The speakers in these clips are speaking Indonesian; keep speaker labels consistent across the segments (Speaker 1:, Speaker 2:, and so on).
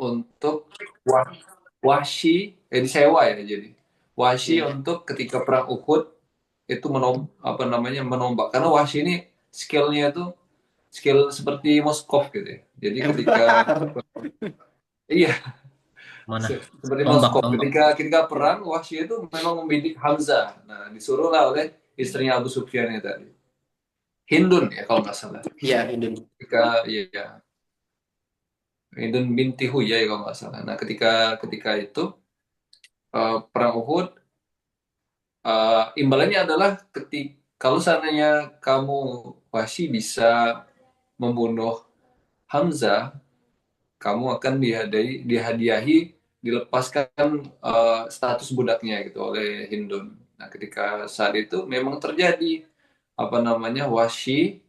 Speaker 1: untuk Wah- Wahsy, disewa ya jadi.
Speaker 2: Iya,
Speaker 1: Wahsy
Speaker 2: iya.
Speaker 1: untuk ketika perang Uhud itu apa namanya menombak karena Wahsy ini skillnya tuh skill seperti Moskov gitu ya. Jadi ketika
Speaker 2: Wah.
Speaker 1: iya
Speaker 2: Mana?
Speaker 1: seperti
Speaker 2: Tombak,
Speaker 1: Moskov
Speaker 2: tombak.
Speaker 1: ketika perang Wahsy itu memang membidik Hamzah. Nah disuruhlah oleh istrinya Abu Sufyan ya tadi. Hindun ya kalau nggak salah.
Speaker 2: Iya, Indun.
Speaker 1: Ketika ya Hindun binti Huyai kalau nggak salah. Nah ketika ketika itu perang Uhud imbalannya adalah ketika kalau seandainya kamu Wahsy bisa membunuh Hamzah, kamu akan dihadiahi, dilepaskan status budaknya gitu oleh Hindun. Nah, ketika saat itu memang terjadi apa namanya Wahsy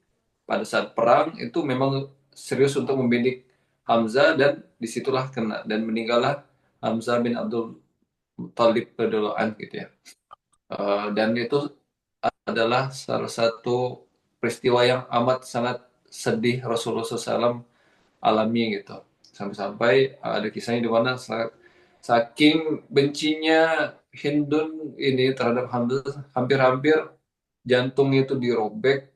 Speaker 1: pada saat perang itu memang serius untuk membidik Hamzah dan disitulah kena dan meninggallah Hamzah bin Abdul Thalib radhiyallahu anhu gitu ya. Dan itu adalah salah satu peristiwa yang amat sangat sedih Rasulullah SAW alami gitu. Sampai-sampai ada kisahnya di mana saking bencinya Hindun ini terhadap Hamzah, hampir-hampir jantungnya itu dirobek,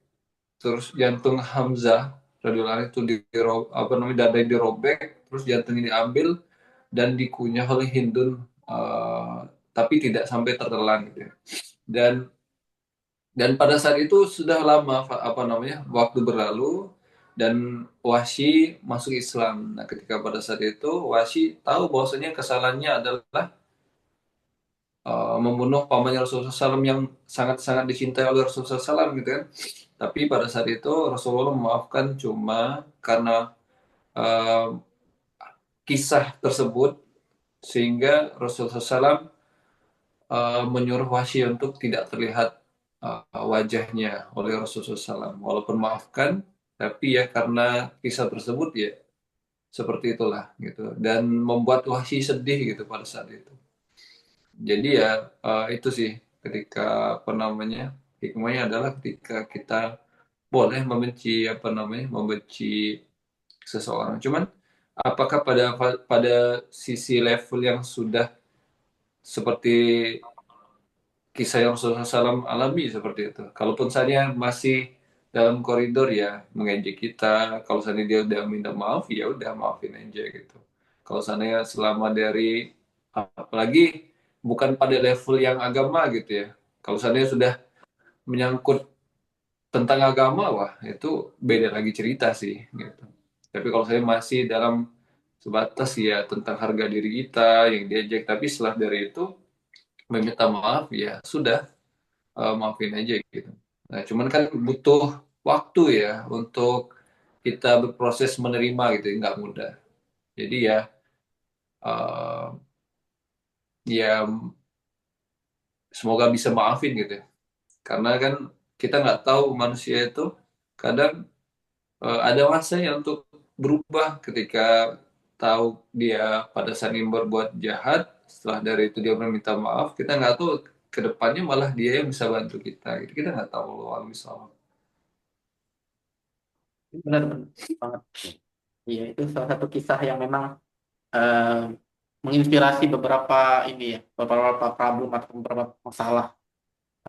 Speaker 1: terus jantung Hamzah radhiyallahu anhu itu apa namanya dadanya dirobek, terus jantungnya diambil dan dikunyah oleh Hindun, tapi tidak sampai tertelan gitu ya. Dan pada saat itu sudah lama apa namanya waktu berlalu dan Wahsy masuk Islam. Nah, ketika pada saat itu Wahsy tahu bahwasanya kesalahannya adalah membunuh pamannya Rasulullah SAW yang sangat-sangat dicintai oleh Rasulullah SAW gitu kan. Tapi pada saat itu Rasulullah memaafkan cuma karena uh, kisah tersebut sehingga Rasulullah SAW menyuruh Wahsy untuk tidak terlihat wajahnya oleh Rasulullah SAW. Walaupun maafkan, tapi ya karena kisah tersebut ya seperti itulah gitu. Dan membuat Wahsy sedih gitu pada saat itu. Jadi ya itu sih ketika apa namanya hikmahnya adalah ketika kita boleh membenci apa namanya membenci seseorang. Cuman apakah pada sisi level yang sudah seperti kisah yang Rasulullah SAW alami seperti itu. Kalaupun saya masih dalam koridor ya mengejek kita, kalau seandainya dia udah minta maaf ya udah maafin aja gitu. Kalau seandainya selama dari apalagi bukan pada level yang agama gitu ya. Kalau seandainya sudah menyangkut tentang agama wah itu beda lagi cerita sih gitu. Tapi kalau saya masih dalam sebatas ya tentang harga diri kita yang diejek tapi setelah dari itu meminta maaf ya sudah maafin aja gitu. Nah, cuman kan butuh waktu ya untuk kita berproses menerima gitu, nggak mudah. Jadi ya, uh, ya semoga bisa maafin gitu ya. Karena kan kita nggak tahu manusia itu kadang ada masanya untuk berubah ketika tahu dia pada saat ini berbuat jahat, setelah dari itu dia meminta maaf, kita nggak tahu ke depannya malah dia yang bisa bantu kita. Gitu. Kita nggak tahu loh, misalnya.
Speaker 2: Benar-benar banget. Iya, itu salah satu kisah yang memang eh, menginspirasi beberapa ini ya, beberapa problem atau beberapa masalah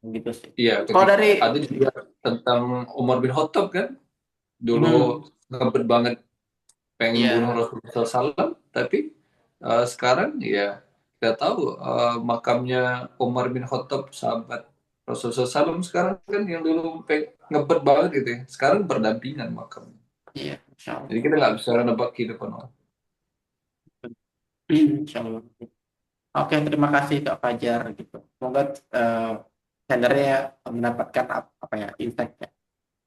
Speaker 2: gitu sih.
Speaker 1: Iya,
Speaker 2: Kalau
Speaker 1: ketika
Speaker 2: dari
Speaker 1: ada juga tentang Umar bin Khattab kan, dulu
Speaker 2: hmm,
Speaker 1: ngebet banget pengen bunuh
Speaker 2: ya,
Speaker 1: Rasulullah SAW, tapi sekarang ya kita tahu makamnya Umar bin Khattab sahabat Rasulullah SAW sekarang kan yang dulu ngebet banget gitu ya, sekarang berdampingan makamnya.
Speaker 2: iya, insya
Speaker 1: Jadi
Speaker 2: Allah.
Speaker 1: kita nggak bisa nebak kehidupan orang.
Speaker 2: Insya Allah. Oke, terima kasih Kak Fajar gitu. Semoga eh sendernya mendapatkan apa ya insight-nya.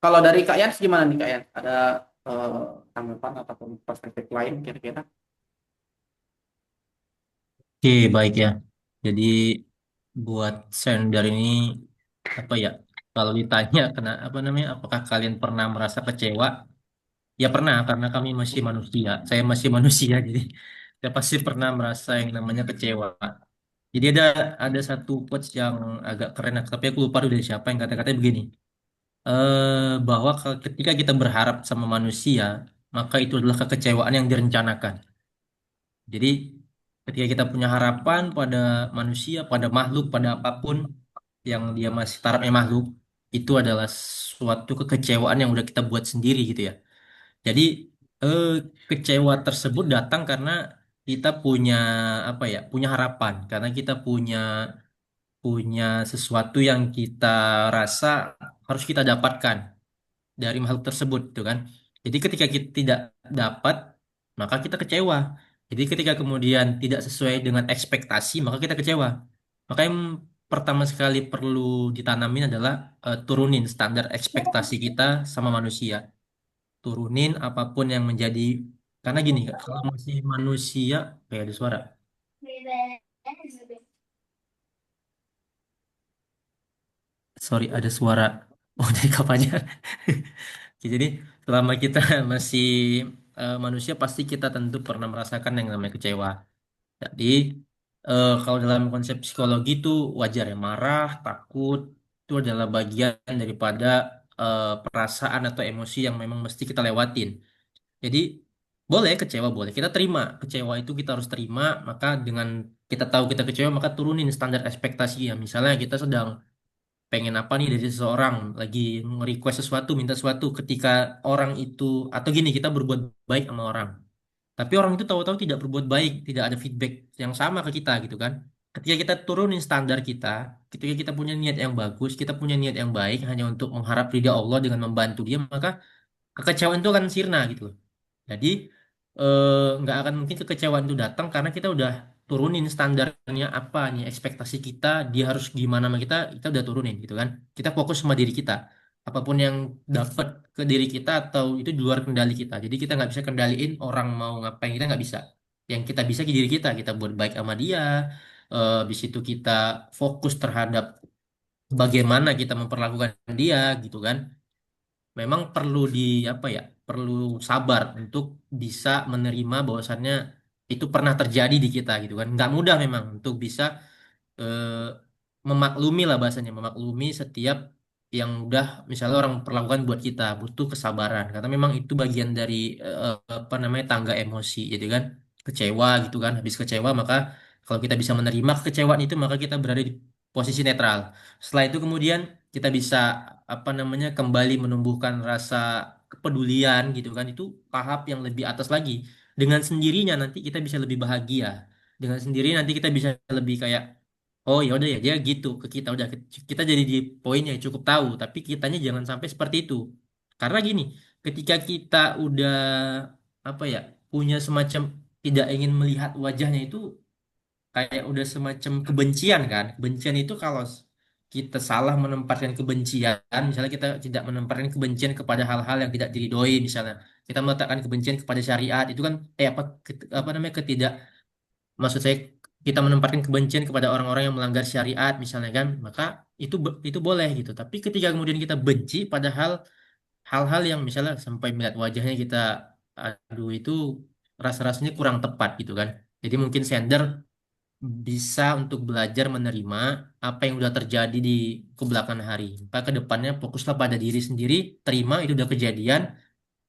Speaker 2: Kalau dari Kak Yans gimana nih Kak Yans? Ada eh, tanggapan ataupun perspektif lain kira-kira?
Speaker 3: Oke, baik ya. Jadi buat sender ini apa ya? Kalau ditanya kena apa namanya? Apakah kalian pernah merasa kecewa? Ya pernah karena kami masih manusia. Saya masih manusia jadi saya pasti pernah merasa yang namanya kecewa. Jadi ada satu quotes yang agak keren, tapi aku lupa dulu dari siapa yang kata-katanya begini. Bahwa ketika kita berharap sama manusia, maka itu adalah kekecewaan yang direncanakan. Jadi ketika kita punya harapan pada manusia, pada makhluk, pada apapun yang dia masih tarafnya makhluk, itu adalah suatu kekecewaan yang udah kita buat sendiri gitu ya. Jadi eh, kecewa tersebut datang karena kita punya apa ya, punya harapan, karena kita punya punya sesuatu yang kita rasa harus kita dapatkan dari makhluk tersebut gitu kan. Jadi ketika kita tidak dapat, maka kita kecewa. Jadi ketika kemudian tidak sesuai dengan ekspektasi, maka kita kecewa. Maka yang pertama sekali perlu ditanamin adalah turunin standar ekspektasi kita sama manusia. Turunin apapun yang menjadi, karena gini, Kak, kalau masih manusia, kayak ada suara. Sorry, ada suara. Oh, dari kapalnya. Oke, jadi selama kita masih manusia, pasti kita tentu pernah merasakan yang namanya kecewa. Jadi kalau dalam konsep psikologi itu wajar ya, marah, takut itu adalah bagian daripada perasaan atau emosi yang memang mesti kita lewatin. Jadi boleh kecewa, boleh kita terima kecewa, itu kita harus terima. Maka dengan kita tahu kita kecewa, maka turunin standar ekspektasi ya. Misalnya kita sedang pengen apa nih dari seseorang, lagi nge-request sesuatu, minta sesuatu, ketika orang itu, atau gini, kita berbuat baik sama orang, tapi orang itu tahu-tahu tidak berbuat baik, tidak ada feedback yang sama ke kita gitu kan. Ketika kita turunin standar kita, ketika kita punya niat yang bagus, kita punya niat yang baik hanya untuk mengharap ridha Allah dengan membantu dia, maka kekecewaan itu akan sirna gitu loh. Jadi nggak akan mungkin kekecewaan itu datang karena kita udah turunin standarnya apa nih, ekspektasi kita dia harus gimana sama kita udah turunin gitu kan. Kita fokus sama diri kita. Apapun yang dapat ke diri kita atau itu di luar kendali kita. Jadi kita nggak bisa kendaliin orang mau ngapain, kita nggak bisa. Yang kita bisa ke diri kita, kita buat baik sama dia. Di situ kita fokus terhadap bagaimana kita memperlakukan dia gitu kan. Memang perlu di apa ya, perlu sabar untuk bisa menerima bahwasannya itu pernah terjadi di kita gitu kan. Nggak mudah memang untuk bisa eh, memaklumi lah, bahasanya memaklumi setiap yang udah misalnya orang perlakukan buat kita, butuh kesabaran karena memang itu bagian dari apa namanya, tangga emosi jadi kan. Kecewa gitu kan, habis kecewa maka kalau kita bisa menerima kekecewaan itu, maka kita berada di posisi netral. Setelah itu kemudian kita bisa apa namanya, kembali menumbuhkan rasa kepedulian gitu kan, itu tahap yang lebih atas lagi. Dengan sendirinya nanti kita bisa lebih bahagia, dengan sendiri nanti kita bisa lebih kayak, oh ya udah ya dia gitu ke kita, udah kita jadi di poin yang cukup tahu, tapi kitanya jangan sampai seperti itu. Karena gini, ketika kita udah apa ya, punya semacam tidak ingin melihat wajahnya itu, kayak udah semacam kebencian kan. Kebencian itu kalau kita salah menempatkan kebencian, misalnya kita tidak menempatkan kebencian kepada hal-hal yang tidak diridhoi, misalnya kita meletakkan kebencian kepada syariat, itu kan apa namanya, maksud saya, kita menempatkan kebencian kepada orang-orang yang melanggar syariat misalnya kan, maka itu boleh gitu. Tapi ketika kemudian kita benci padahal hal-hal yang misalnya sampai melihat wajahnya kita, aduh itu rasa-rasanya kurang tepat gitu kan. Jadi mungkin sender bisa untuk belajar menerima apa yang udah terjadi di kebelakangan hari. Maka ke depannya fokuslah pada diri sendiri, terima itu udah kejadian,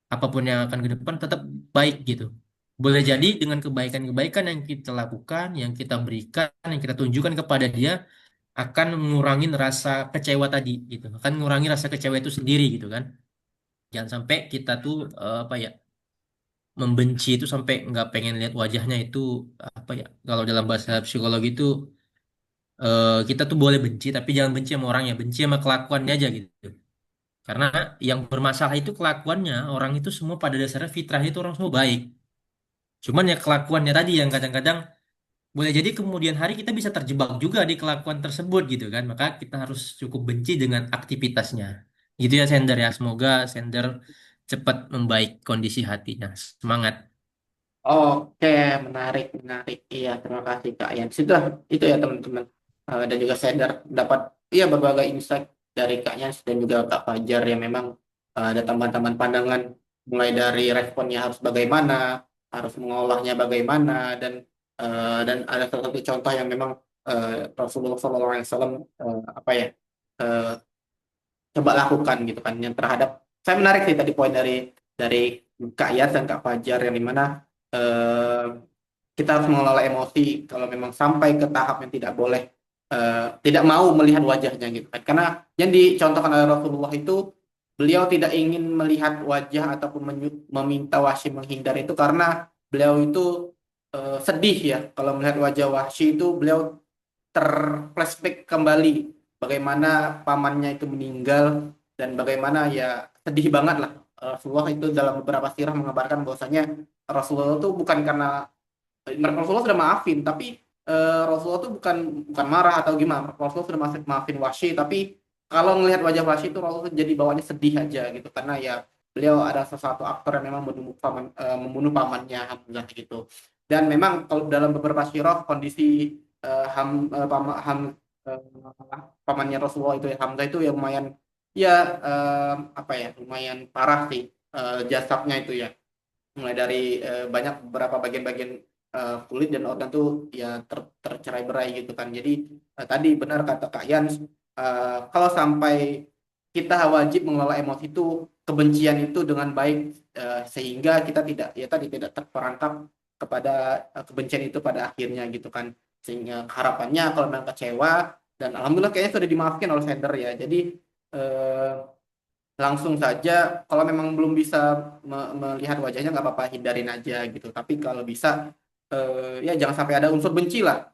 Speaker 3: apapun yang akan ke depan tetap baik gitu. Boleh jadi dengan kebaikan-kebaikan yang kita lakukan, yang kita berikan, yang kita tunjukkan kepada dia, akan ngurangin rasa kecewa tadi gitu. Akan ngurangi rasa kecewa itu sendiri gitu kan. Jangan sampai kita tuh apa ya, membenci itu sampai nggak pengen lihat wajahnya itu, apa ya, kalau dalam bahasa psikologi itu kita tuh boleh benci tapi jangan benci sama orangnya, benci sama kelakuannya aja gitu. Karena yang bermasalah itu kelakuannya, orang itu semua pada dasarnya fitrahnya itu orang semua baik. Cuman ya kelakuannya tadi yang kadang-kadang boleh jadi kemudian hari kita bisa terjebak juga di kelakuan tersebut gitu kan. Maka kita harus cukup benci dengan aktivitasnya. Gitu ya Sender ya. Semoga Sender cepat membaik kondisi hatinya. Semangat.
Speaker 2: Oke, menarik, menarik. Iya, terima kasih Kak Yan. Sudah, itu ya teman-teman. Dan juga saya dapat iya berbagai insight dari Kak Yan dan juga Kak Fajar yang memang ada tambahan-tambahan pandangan mulai dari responnya harus bagaimana, harus mengolahnya bagaimana, dan ada salah satu contoh yang memang Rasulullah SAW apa ya eh, coba lakukan gitu kan yang terhadap saya menarik sih tadi poin dari Kak Yas dan Kak Fajar yang dimana kita harus mengelola emosi kalau memang sampai ke tahap yang tidak boleh, tidak mau melihat wajahnya gitu kan. Karena yang dicontohkan oleh Rasulullah itu, beliau tidak ingin melihat wajah ataupun meminta Wahsy menghindar itu karena beliau itu sedih ya. Kalau melihat wajah Wahsy itu beliau terflashback kembali bagaimana pamannya itu meninggal dan bagaimana ya sedih banget lah. Rasulullah itu dalam beberapa sirah mengabarkan bahwasanya Rasulullah itu bukan karena Rasulullah sudah maafin, tapi Rasulullah tuh bukan bukan marah atau gimana. Rasulullah sudah maafin Wahsy, tapi kalau ngelihat wajah Wahsy itu Rasulullah jadi bawaannya sedih aja gitu, karena ya beliau ada sesuatu aktor yang memang membunuh pamannya Hamzah gitu. Dan memang kalau dalam beberapa sirah kondisi eh, pamannya Rasulullah itu ya Hamzah itu ya lumayan ya, apa ya, lumayan parah sih, jasadnya itu ya, mulai dari banyak beberapa bagian-bagian kulit dan organ tuh ya tercerai-berai gitu kan. Jadi tadi benar kata Kak Yans, kalau sampai kita wajib mengelola emosi itu, kebencian itu dengan baik, sehingga kita tidak ya tadi tidak terperangkap kepada kebencian itu pada akhirnya gitu kan. Sehingga harapannya kalau memang kecewa, dan alhamdulillah kayaknya sudah dimaafkan oleh sender ya. Jadi eh, langsung saja, kalau memang belum bisa melihat wajahnya nggak apa-apa, hindarin aja gitu. Tapi kalau bisa ya jangan sampai ada unsur benci lah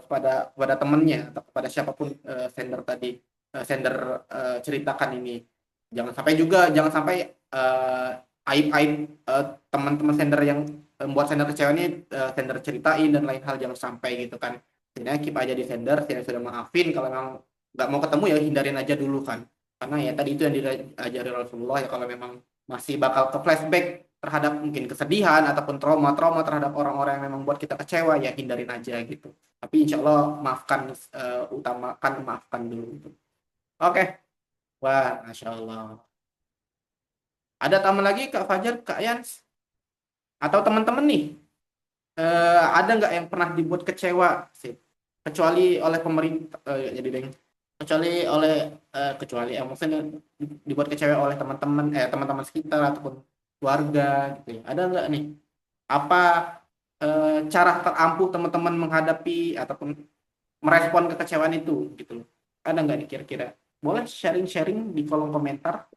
Speaker 2: kepada temennya atau kepada siapapun sender tadi, sender ceritakan ini. Jangan sampai aib-aib teman-teman sender yang membuat sender kecewa ini sender ceritain dan lain hal, jangan sampai gitu kan. Sebenarnya keep aja di sender, sender sudah maafin, kalau memang nggak mau ketemu ya hindarin aja dulu kan. Karena ya tadi itu yang diajari Rasulullah ya, kalau memang masih bakal ke flashback terhadap mungkin kesedihan ataupun trauma-trauma terhadap orang-orang yang memang buat kita kecewa, ya hindarin aja gitu. Tapi insya Allah maafkan, utamakan maafkan dulu gitu. Oke. Wah, Masya Allah. Ada tambahan lagi Kak Fajar, Kak Yans? Atau teman-teman nih, ada nggak yang pernah dibuat kecewa sih? Kecuali oleh pemerintah, jadi deh. Kecuali oleh, kecuali maksudnya dibuat kecewa oleh teman-teman, teman-teman sekitar ataupun keluarga gitu ya. Ada nggak nih? Apa cara terampuh teman-teman menghadapi ataupun merespon kekecewaan itu gitu loh? Ada nggak nih kira-kira? Boleh sharing-sharing di kolom komentar.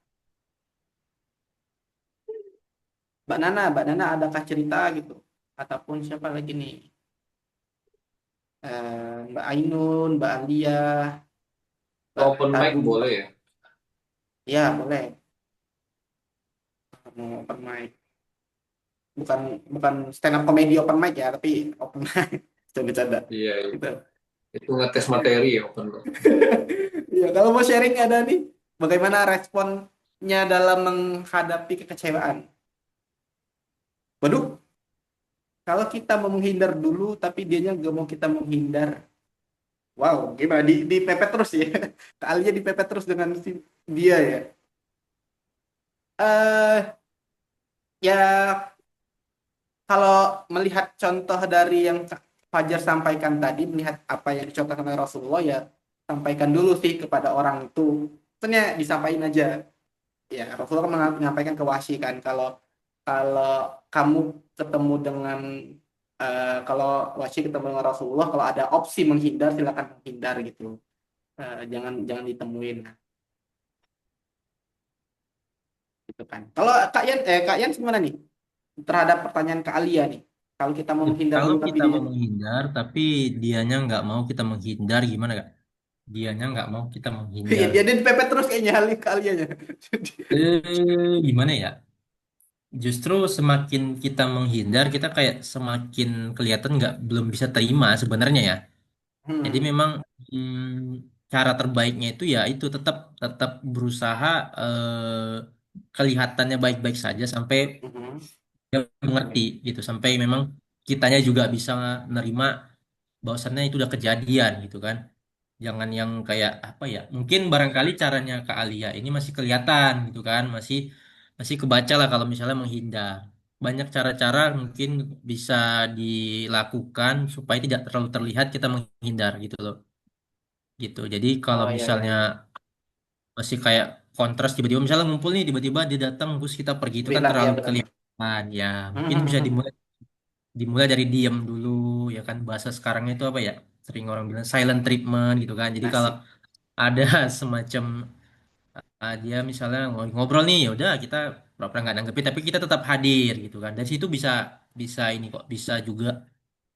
Speaker 2: Mbak Nana adakah cerita gitu? Ataupun siapa lagi nih? Mbak Ainun, Mbak Alia, Mbak
Speaker 1: Open mic
Speaker 2: Tadu.
Speaker 1: boleh ya?
Speaker 2: Ya, boleh. Mau open mic. Bukan bukan stand up comedy open mic ya, tapi open mic. Coba bercanda.
Speaker 1: Iya, iya.
Speaker 2: Gitu.
Speaker 1: Itu ngetes materi ya open mic.
Speaker 2: Ya, kalau mau sharing ada nih, bagaimana responnya dalam menghadapi kekecewaan? Waduh, kalau kita mau menghindar dulu, tapi dianya nggak mau kita menghindar. Wow, gimana? Dipepet terus ya? Kalian dipepet terus dengan dia ya? eh Ya, kalau melihat contoh dari yang Kak Fajar sampaikan tadi, melihat apa yang dicontohkan oleh Rasulullah, ya sampaikan dulu sih kepada orang itu. Sebenarnya disampaikan aja. Ya, Rasulullah kan menyampaikan ke Wahsy kan, kalau kalau kamu ketemu dengan, kalau Wahsy ketemu dengan Rasulullah, kalau ada opsi menghindar silakan menghindar gitu. Jangan jangan ditemuin gitu kan. Kalau Kak Yan gimana nih terhadap pertanyaan Kak Alia nih? Kalau kita mau
Speaker 3: Ya,
Speaker 2: menghindar
Speaker 3: kalau
Speaker 2: dulu tapi
Speaker 3: kita
Speaker 2: dia,
Speaker 3: mau menghindar, tapi dianya nggak mau kita menghindar, gimana kak? Dianya nggak mau kita
Speaker 2: ya
Speaker 3: menghindar.
Speaker 2: dia dipepet terus kayaknya Kak Alianya.
Speaker 3: Gimana ya? Justru semakin kita menghindar, kita kayak semakin kelihatan nggak belum bisa terima sebenarnya ya. Jadi
Speaker 2: Hmm.
Speaker 3: memang cara terbaiknya itu ya itu tetap tetap berusaha kelihatannya baik-baik saja sampai
Speaker 2: Mhm.
Speaker 3: dia mengerti gitu, sampai memang kitanya juga bisa menerima bahwasannya itu udah kejadian gitu kan. Jangan yang kayak apa ya? Mungkin barangkali caranya Kak Alia ini masih kelihatan gitu kan, masih masih kebaca lah kalau misalnya menghindar. Banyak cara-cara mungkin bisa dilakukan supaya tidak terlalu terlihat kita menghindar gitu loh. Gitu. Jadi kalau
Speaker 2: Oh iya iya
Speaker 3: misalnya
Speaker 2: iya.
Speaker 3: masih kayak kontras tiba-tiba misalnya ngumpul nih tiba-tiba dia datang terus kita pergi itu kan
Speaker 2: Bilang ya
Speaker 3: terlalu
Speaker 2: benar.
Speaker 3: kelihatan ya. Mungkin bisa
Speaker 2: Mhm.
Speaker 3: dimulai dimulai dari diem dulu, ya kan, bahasa sekarang itu apa ya, sering orang bilang silent treatment gitu kan. Jadi kalau
Speaker 2: Asik.
Speaker 3: ada semacam dia misalnya ngobrol nih, ya udah kita pura-pura nggak nanggepin tapi kita tetap hadir gitu kan. Dari situ bisa bisa ini kok, bisa juga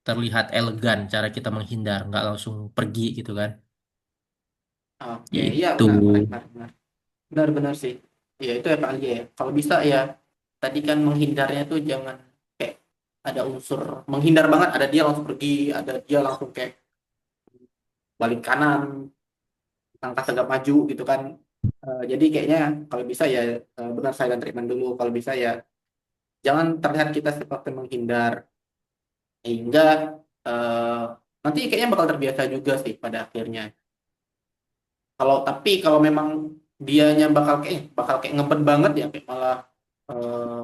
Speaker 3: terlihat elegan cara kita menghindar, nggak langsung pergi gitu kan.
Speaker 2: Oke, iya
Speaker 3: Itu.
Speaker 2: benar, benar, benar, benar. Benar-benar sih. Ya itu ya Kak Alia ya. Kalau bisa ya, tadi kan menghindarnya tuh jangan kayak ada unsur menghindar banget, ada dia langsung pergi, ada dia langsung kayak balik kanan, langkah tegap maju gitu kan. Jadi kayaknya kalau bisa ya benar silent treatment dulu. Kalau bisa ya jangan terlihat kita seperti menghindar, sehingga eh, nanti kayaknya bakal terbiasa juga sih pada akhirnya. Kalau memang dianya bakal kayak ngebet banget ya, kayak malah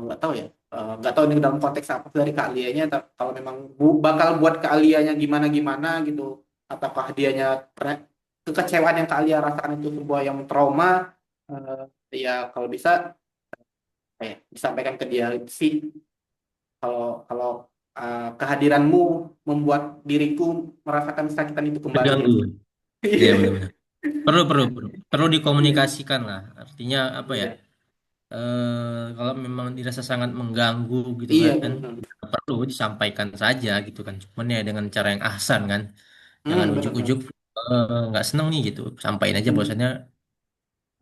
Speaker 2: nggak tahu ya, nggak tahu ini dalam konteks apa dari keahliannya. Kalau memang bakal buat keahliannya gimana gimana gitu, ataukah dianya kekecewaan yang keahlian rasakan itu sebuah yang trauma, ya kalau bisa disampaikan ke dia sih, kalau kalau kehadiranmu membuat diriku merasakan kesakitan itu kembali.
Speaker 3: Terganggu. Iya, benar-benar. Perlu dikomunikasikan lah. Artinya apa ya?
Speaker 2: Iya,
Speaker 3: Kalau memang dirasa sangat mengganggu gitu
Speaker 2: iya
Speaker 3: kan,
Speaker 2: benar.
Speaker 3: perlu disampaikan saja gitu kan. Cuman ya dengan cara yang ahsan kan. Jangan
Speaker 2: Benar-benar.
Speaker 3: ujuk-ujuk nggak seneng nih gitu. Sampaikan aja bahwasannya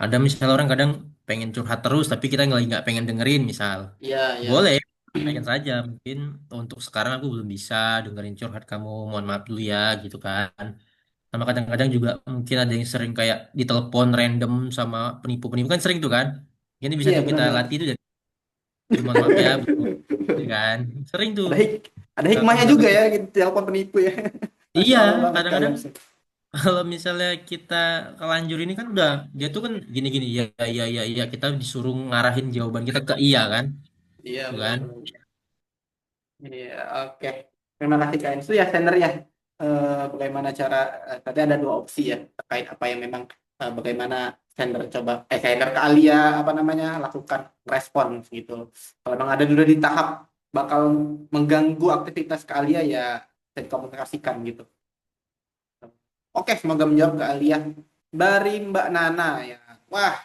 Speaker 3: ada misalnya orang kadang pengen curhat terus tapi kita nggak pengen dengerin misal.
Speaker 2: Iya, iya.
Speaker 3: Boleh, sampaikan saja. Mungkin untuk sekarang aku belum bisa dengerin curhat kamu. Mohon maaf dulu ya gitu kan. Sama kadang-kadang juga mungkin ada yang sering kayak ditelepon random sama penipu-penipu kan sering tuh kan. Ini bisa
Speaker 2: Iya
Speaker 3: tuh kita
Speaker 2: benar-benar.
Speaker 3: latih tuh. Jadi mohon maaf ya, betul gitu kan. Sering tuh.
Speaker 2: Ada ada
Speaker 3: Kalau
Speaker 2: hikmahnya juga
Speaker 3: misalkan
Speaker 2: ya gitu, telepon penipu ya. Masya
Speaker 3: iya,
Speaker 2: Allah banget kalian
Speaker 3: kadang-kadang
Speaker 2: sih.
Speaker 3: kalau misalnya kita kelanjur ini kan udah dia tuh kan gini-gini ya ya ya ya kita disuruh ngarahin jawaban kita ke iya kan,
Speaker 2: Iya
Speaker 3: tuh kan.
Speaker 2: benar-benar. Iya, oke. Terima kasih Kak Ensu ya sender ya. Bagaimana cara tadi ada dua opsi ya terkait apa yang memang bagaimana sender ke Alia apa namanya lakukan respon gitu. Kalau memang ada dulu di tahap bakal mengganggu aktivitas ke Alia ya bisa dikomunikasikan gitu. Oke, semoga menjawab ke Alia. Dari Mbak Nana ya. Wah,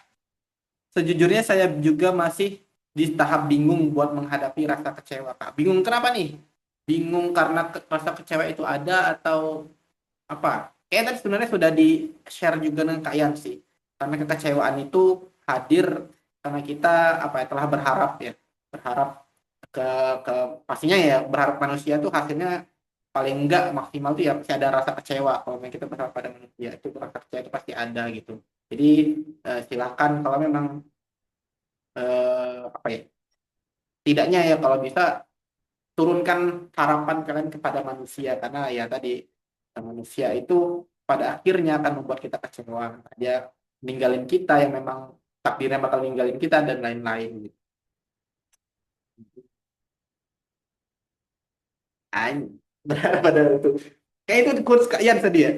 Speaker 2: sejujurnya saya juga masih di tahap bingung buat menghadapi rasa kecewa, Kak. Bingung kenapa nih? Bingung karena rasa kecewa itu ada atau apa? Kayaknya tadi sebenarnya sudah di-share juga dengan Kak Yan sih. Karena kekecewaan itu hadir karena kita apa ya telah berharap ya. Berharap ke ke pastinya ya berharap manusia tuh hasilnya paling enggak maksimal tuh ya pasti ada rasa kecewa. Kalau memang kita berharap pada manusia itu rasa kecewa itu pasti ada gitu. Jadi silakan kalau memang apa ya tidaknya ya kalau bisa turunkan harapan kalian kepada manusia karena ya tadi manusia itu pada akhirnya akan membuat kita kecewa, dia ninggalin kita yang memang takdirnya bakal ninggalin kita dan lain-lain gitu. Pada itu kayak itu quotes kalian tadi ya.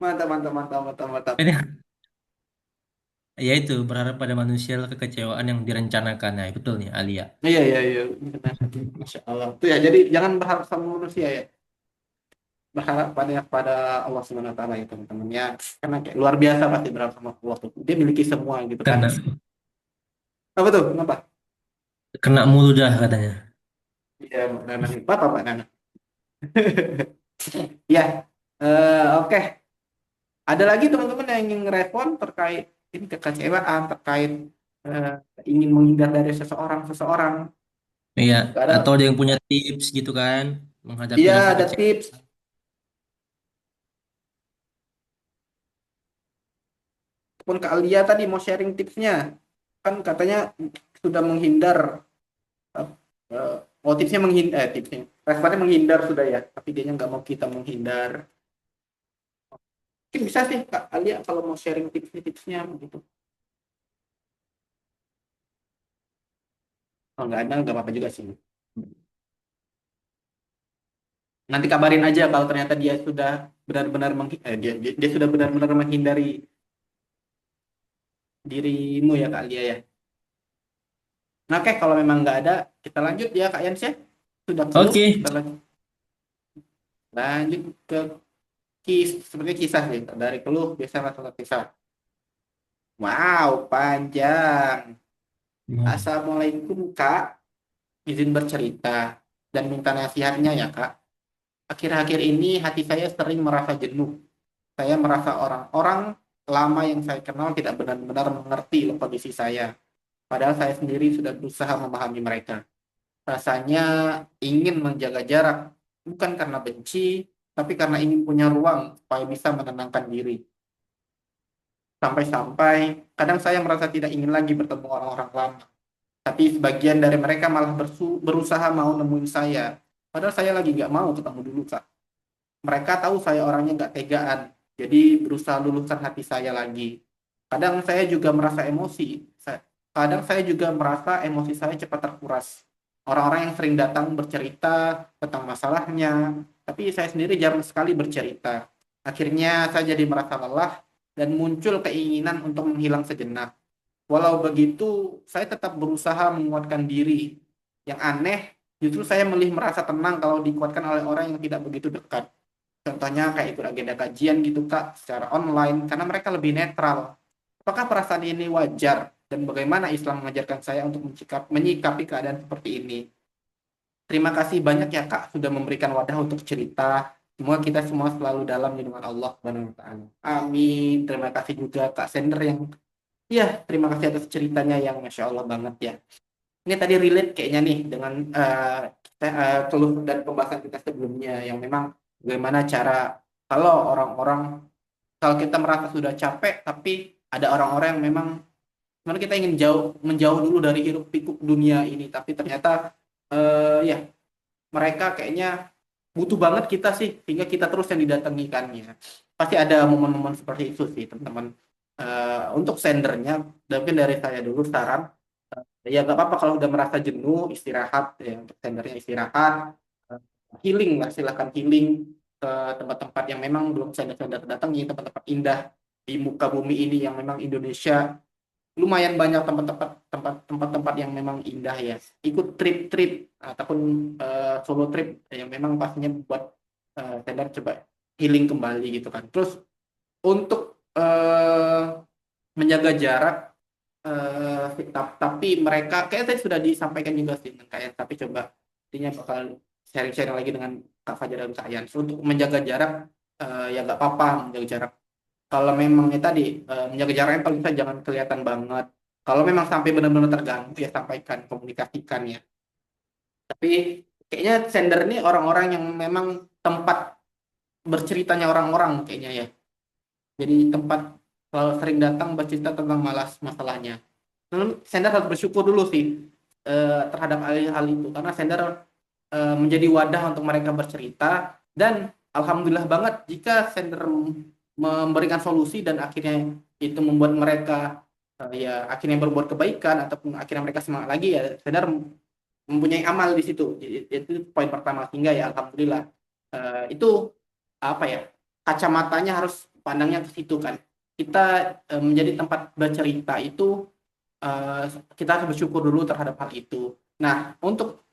Speaker 2: Mantap, mantap, mantap, mantap, mantap.
Speaker 3: Ini ya itu berharap pada manusia lah kekecewaan yang direncanakan. Nah, betul nih Alia.
Speaker 2: Iya, iya, iya, benar. Masya Allah tuh ya, jadi jangan berharap sama manusia ya, berharap pada Allah Subhanahu Wa Taala ya teman-teman ya, karena kayak luar biasa pasti berharap sama Allah tuh, dia miliki semua gitu kan.
Speaker 3: Kena
Speaker 2: Apa tuh kenapa?
Speaker 3: kena mulu dah katanya.
Speaker 2: Iya, Mbak Nana. Apa Mbak Nana? Ya, oke. Ada lagi teman-teman yang ingin respon terkait ini kekecewaan, terkait eh, ingin menghindar dari seseorang.
Speaker 3: Iya,
Speaker 2: Gak
Speaker 3: atau
Speaker 2: ada.
Speaker 3: ada yang punya tips gitu kan menghadapi
Speaker 2: Iya,
Speaker 3: rasa
Speaker 2: ada
Speaker 3: kecewa.
Speaker 2: tips. Pun Kak Alia tadi mau sharing tipsnya. Kan katanya sudah menghindar. eh, tipsnya menghindar, tipsnya. Responnya menghindar sudah ya, tapi dia nggak mau kita menghindar. Mungkin bisa sih Kak Alia kalau mau sharing tipsnya gitu. Oh, nggak ada, nggak apa-apa juga sih. Nanti kabarin aja kalau ternyata dia sudah benar-benar dia sudah benar-benar menghindari dirimu ya Kak Alia ya. Nah, oke, kalau memang nggak ada, kita lanjut ya Kak Yans ya. Sudah keluh,
Speaker 3: Oke.
Speaker 2: kita lanjut ke seperti kisah sih. Dari keluh biasa masuk ke kisah. Wow, panjang.
Speaker 3: Hmm.
Speaker 2: Assalamualaikum Kak, izin bercerita dan minta nasihatnya ya Kak. Akhir-akhir ini hati saya sering merasa jenuh. Saya merasa orang-orang lama yang saya kenal tidak benar-benar mengerti kondisi saya. Padahal saya sendiri sudah berusaha memahami mereka. Rasanya ingin menjaga jarak, bukan karena benci, tapi karena ingin punya ruang supaya bisa menenangkan diri. Sampai-sampai kadang saya merasa tidak ingin lagi bertemu orang-orang lama. Tapi sebagian dari mereka malah berusaha mau nemuin saya. Padahal saya lagi nggak mau ketemu dulu, Kak. Mereka tahu saya orangnya nggak tegaan, jadi berusaha lulusan hati saya lagi. Kadang saya juga merasa emosi. Kadang saya juga merasa emosi saya cepat terkuras. Orang-orang yang sering datang bercerita tentang masalahnya, tapi saya sendiri jarang sekali bercerita. Akhirnya saya jadi merasa lelah dan muncul keinginan untuk menghilang sejenak. Walau begitu, saya tetap berusaha menguatkan diri. Yang aneh, justru saya merasa tenang kalau dikuatkan oleh orang yang tidak begitu dekat. Contohnya kayak ikut agenda kajian gitu Kak, secara online, karena mereka lebih netral. Apakah perasaan ini wajar? Dan bagaimana Islam mengajarkan saya untuk menyikapi keadaan seperti ini? Terima kasih banyak ya Kak, sudah memberikan wadah untuk cerita. Semoga kita semua selalu dalam lindungan Allah Subhanahu wa Ta'ala. Amin. Terima kasih juga Kak Sender yang, ya, terima kasih atas ceritanya yang Masya Allah banget ya. Ini tadi relate kayaknya nih dengan keluh dan pembahasan kita sebelumnya yang memang bagaimana cara kalau orang-orang, kalau kita merasa sudah capek tapi ada orang-orang yang memang sebenarnya kita ingin menjauh dulu dari hiruk pikuk dunia ini, tapi ternyata ya mereka kayaknya butuh banget kita sih sehingga kita terus yang didatangi kan ya. Pasti ada momen-momen seperti itu sih teman-teman. Untuk sendernya mungkin dari saya dulu saran, ya nggak apa-apa kalau udah merasa jenuh istirahat ya, untuk sendernya istirahat. Eh, Healing lah, silahkan healing ke tempat-tempat yang memang belum sender-sender datangi, tempat-tempat indah di muka bumi ini yang memang Indonesia lumayan banyak tempat-tempat yang memang indah ya. Ikut trip-trip ataupun solo trip yang memang pastinya buat sender coba healing kembali gitu kan. Terus untuk menjaga jarak, tapi mereka kayak tadi sudah disampaikan juga sih kayak, tapi coba intinya bakal sharing-sharing lagi dengan Kak Fajar dan Kak Yan. So, untuk menjaga jarak, ya nggak apa-apa menjaga jarak. Kalau memang ya tadi, menjaga jarak yang paling bisa jangan kelihatan banget. Kalau memang sampai benar-benar terganggu ya sampaikan, komunikasikan ya. Tapi kayaknya sender ini orang-orang yang memang tempat berceritanya orang-orang kayaknya ya. Jadi tempat selalu sering datang bercerita tentang masalahnya. Lalu sender harus bersyukur dulu sih terhadap hal itu karena sender menjadi wadah untuk mereka bercerita, dan alhamdulillah banget jika sender memberikan solusi dan akhirnya itu membuat mereka ya akhirnya berbuat kebaikan ataupun akhirnya mereka semangat lagi, ya sender mempunyai amal di situ. Itu poin pertama, sehingga ya alhamdulillah itu apa ya, kacamatanya harus pandangnya ke situ kan. Kita menjadi tempat bercerita itu, eh, kita harus bersyukur dulu terhadap hal itu. Nah, untuk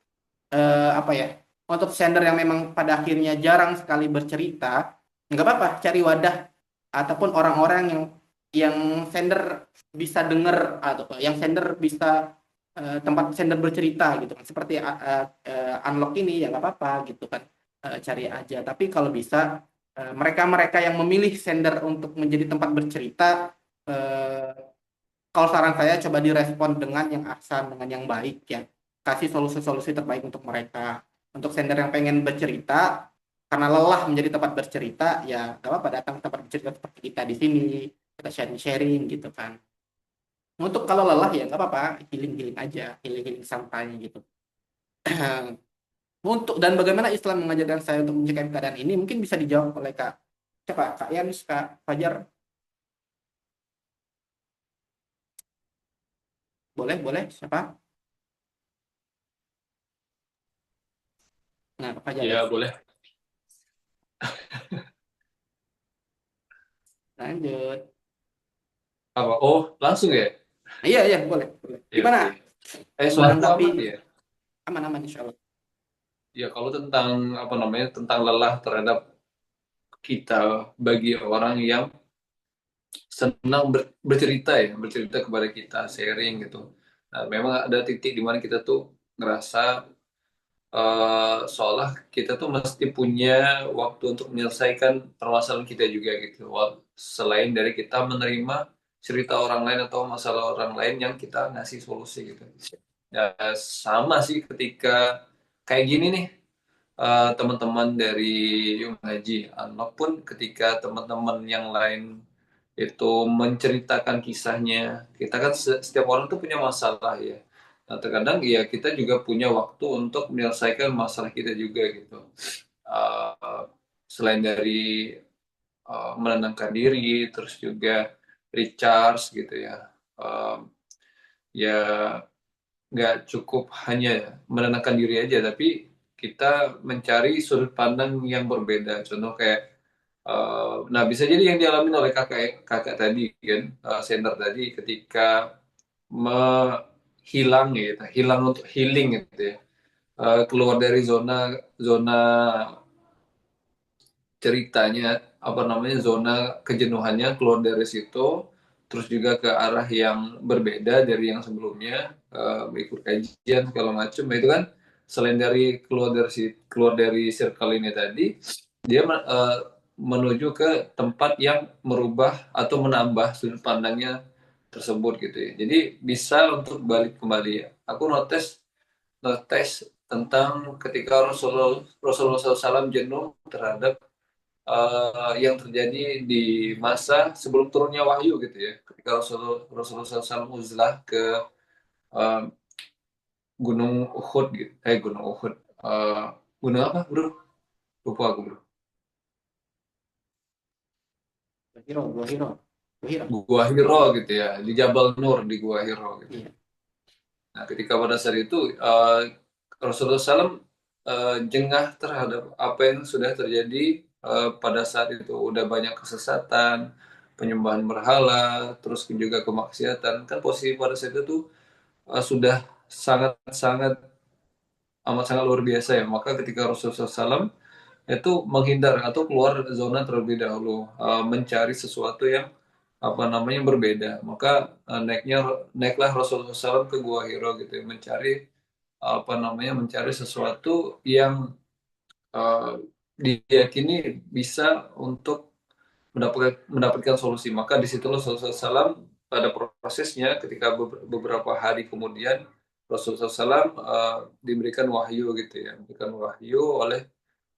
Speaker 2: apa ya, untuk sender yang memang pada akhirnya jarang sekali bercerita, nggak apa-apa cari wadah ataupun orang-orang yang sender bisa dengar atau yang sender bisa tempat sender bercerita gitu kan, seperti unlock ini ya nggak apa-apa gitu kan. Cari aja, tapi kalau bisa mereka-mereka yang memilih sender untuk menjadi tempat bercerita, eh, kalau saran saya coba direspon dengan yang ahsan, dengan yang baik ya. Kasih solusi-solusi terbaik untuk mereka. Untuk sender yang pengen bercerita, karena lelah menjadi tempat bercerita, ya gak apa-apa datang ke tempat bercerita seperti kita di sini. Kita sharing-sharing gitu kan. Untuk kalau lelah ya gak apa-apa, healing-healing aja, healing-healing santai gitu. Untuk dan bagaimana Islam mengajarkan saya untuk menyikapi keadaan ini mungkin bisa dijawab oleh Kak siapa? Kak Yanis, Kak Fajar. Boleh, boleh. Siapa? Nah, Kak Fajar ya.
Speaker 1: Ya boleh.
Speaker 2: Lanjut.
Speaker 1: Apa? Oh, langsung ya?
Speaker 2: Iya, iya, boleh, boleh.
Speaker 1: Ya,
Speaker 2: Gimana?
Speaker 1: oke. Suaraku
Speaker 2: menanggapi
Speaker 1: aman ya?
Speaker 2: aman-aman insya Allah.
Speaker 1: Ya kalau tentang apa namanya, tentang lelah terhadap kita bagi orang yang senang bercerita ya, bercerita kepada kita, sharing gitu. Nah, memang ada titik di mana kita tuh ngerasa seolah kita tuh mesti punya waktu untuk menyelesaikan permasalahan kita juga gitu. Selain dari kita menerima cerita orang lain atau masalah orang lain yang kita ngasih solusi gitu. Ya sama sih ketika kayak gini nih, teman-teman dari Yung Haji, ataupun ketika teman-teman yang lain itu menceritakan kisahnya. Kita kan setiap orang tuh punya masalah ya. Nah, terkadang ya kita juga punya waktu untuk menyelesaikan masalah kita juga gitu. Uh, Selain dari menenangkan diri, terus juga recharge gitu ya. Ya nggak cukup hanya menenangkan diri aja, tapi kita mencari sudut pandang yang berbeda. Contoh kayak, nah bisa jadi yang dialami oleh kakak kakak tadi kan, sender tadi ketika menghilang gitu, hilang untuk healing gitu ya. Keluar dari zona zona ceritanya, apa namanya, zona kejenuhannya, keluar dari situ, terus juga ke arah yang berbeda dari yang sebelumnya, ikut kajian segala macam. Itu kan selain dari keluar dari circle ini tadi, dia menuju ke tempat yang merubah atau menambah sudut pandangnya tersebut gitu ya. Jadi bisa untuk balik kembali. Aku notice notice tentang ketika Rasulullah SAW jenuh terhadap yang terjadi di masa sebelum turunnya wahyu gitu ya. Ketika Rasulullah SAW uzlah ke uh, Gunung Uhud gitu. Gunung Uhud. Uh, Gunung apa, bro? Lupa aku, bro.
Speaker 2: Gua hero.
Speaker 1: Gua Hiro gitu ya. Di Jabal Nur, di Gua Hiro gitu.
Speaker 2: Iya.
Speaker 1: Nah, ketika pada saat itu Rasulullah SAW jengah terhadap apa yang sudah terjadi pada saat itu. Udah banyak kesesatan, penyembahan berhala, terus juga kemaksiatan. Kan posisi pada saat itu tuh sudah sangat-sangat amat sangat luar biasa ya. Maka ketika Rasulullah SAW itu menghindar atau keluar zona terlebih dahulu, mencari sesuatu yang apa namanya berbeda. Maka naiklah Rasulullah SAW ke Gua Hiro gitu ya, mencari apa namanya, mencari sesuatu yang uh, diyakini bisa untuk mendapatkan solusi. Maka disitulah Rasulullah SAW pada prosesnya ketika beberapa hari kemudian Rasulullah SAW diberikan wahyu gitu ya, diberikan wahyu oleh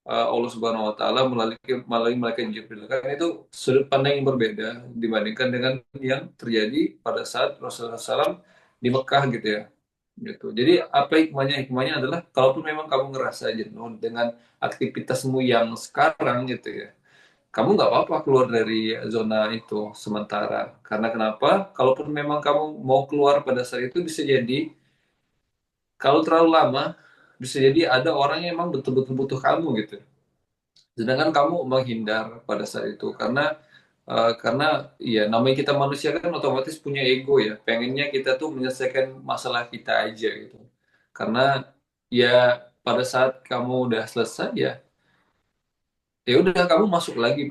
Speaker 1: Allah Subhanahu Wa Taala melalui malaikat Jibril. Kan itu sudut pandang yang berbeda dibandingkan dengan yang terjadi pada saat Rasulullah SAW di Mekah gitu ya. Gitu. Jadi apa hikmahnya? Hikmahnya adalah kalaupun memang kamu ngerasa jenuh dengan aktivitasmu yang sekarang gitu ya, kamu nggak apa-apa keluar dari zona itu sementara. Karena kenapa? Kalaupun memang kamu mau keluar pada saat itu, bisa jadi kalau terlalu lama, bisa jadi ada orang yang emang betul-betul butuh kamu gitu. Sedangkan kamu menghindar pada saat itu karena ya namanya kita manusia kan otomatis punya ego ya. Pengennya kita tuh menyelesaikan masalah kita aja gitu. Karena ya pada saat kamu udah selesai ya udah kamu masuk lagi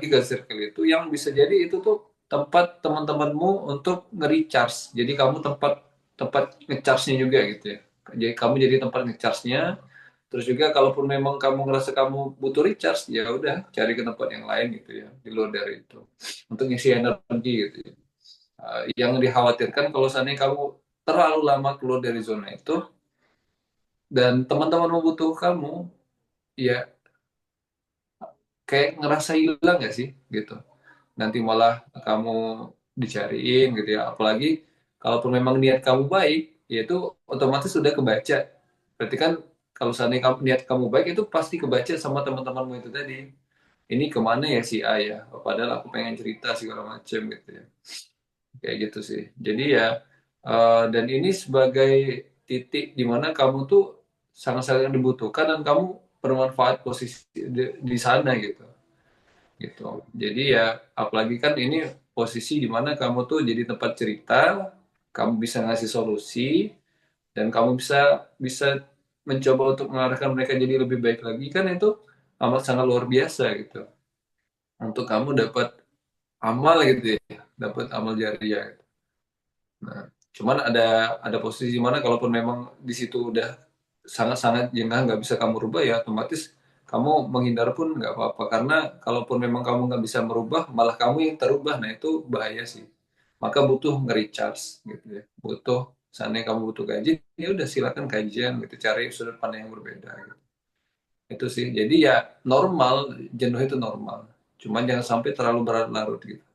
Speaker 1: ke circle itu yang bisa jadi itu tuh tempat teman-temanmu untuk nge-recharge. Jadi kamu tempat tempat nge-charge-nya juga gitu ya. Jadi kamu jadi tempat nge-charge-nya. Terus juga kalaupun memang kamu ngerasa kamu butuh recharge, ya udah cari ke tempat yang lain gitu ya, di luar dari itu. Untuk ngisi energi gitu ya. Yang dikhawatirkan kalau seandainya kamu terlalu lama keluar dari zona itu dan teman-teman membutuhkan kamu, ya kayak ngerasa hilang gak sih gitu. Nanti malah kamu dicariin gitu ya. Apalagi kalaupun memang niat kamu baik, ya itu otomatis sudah kebaca. Berarti kan kalau seandainya niat kamu baik itu pasti kebaca sama teman-temanmu itu tadi. Ini kemana ya si A ya? Padahal aku pengen cerita segala macem gitu ya. Kayak gitu sih. Jadi ya, dan ini sebagai titik di mana kamu tuh sangat-sangat dibutuhkan dan kamu bermanfaat posisi di sana gitu gitu. Jadi ya apalagi kan ini posisi di mana kamu tuh jadi tempat cerita, kamu bisa ngasih solusi, dan kamu bisa bisa mencoba untuk mengarahkan mereka jadi lebih baik lagi, kan itu amat sangat luar biasa gitu. Untuk kamu dapat amal gitu ya, dapat amal jariah. Gitu. Nah, cuman ada posisi mana kalaupun memang di situ udah sangat-sangat jengah nggak bisa kamu rubah, ya otomatis kamu menghindar pun nggak apa-apa, karena kalaupun memang kamu nggak bisa merubah malah kamu yang terubah, nah itu bahaya sih. Maka butuh nge-recharge gitu ya, butuh, seandainya kamu butuh kajian, ya udah silakan kajian gitu, cari sudut pandang yang berbeda gitu. Itu sih, jadi ya normal, jenuh itu normal, cuman jangan sampai terlalu berlarut gitu.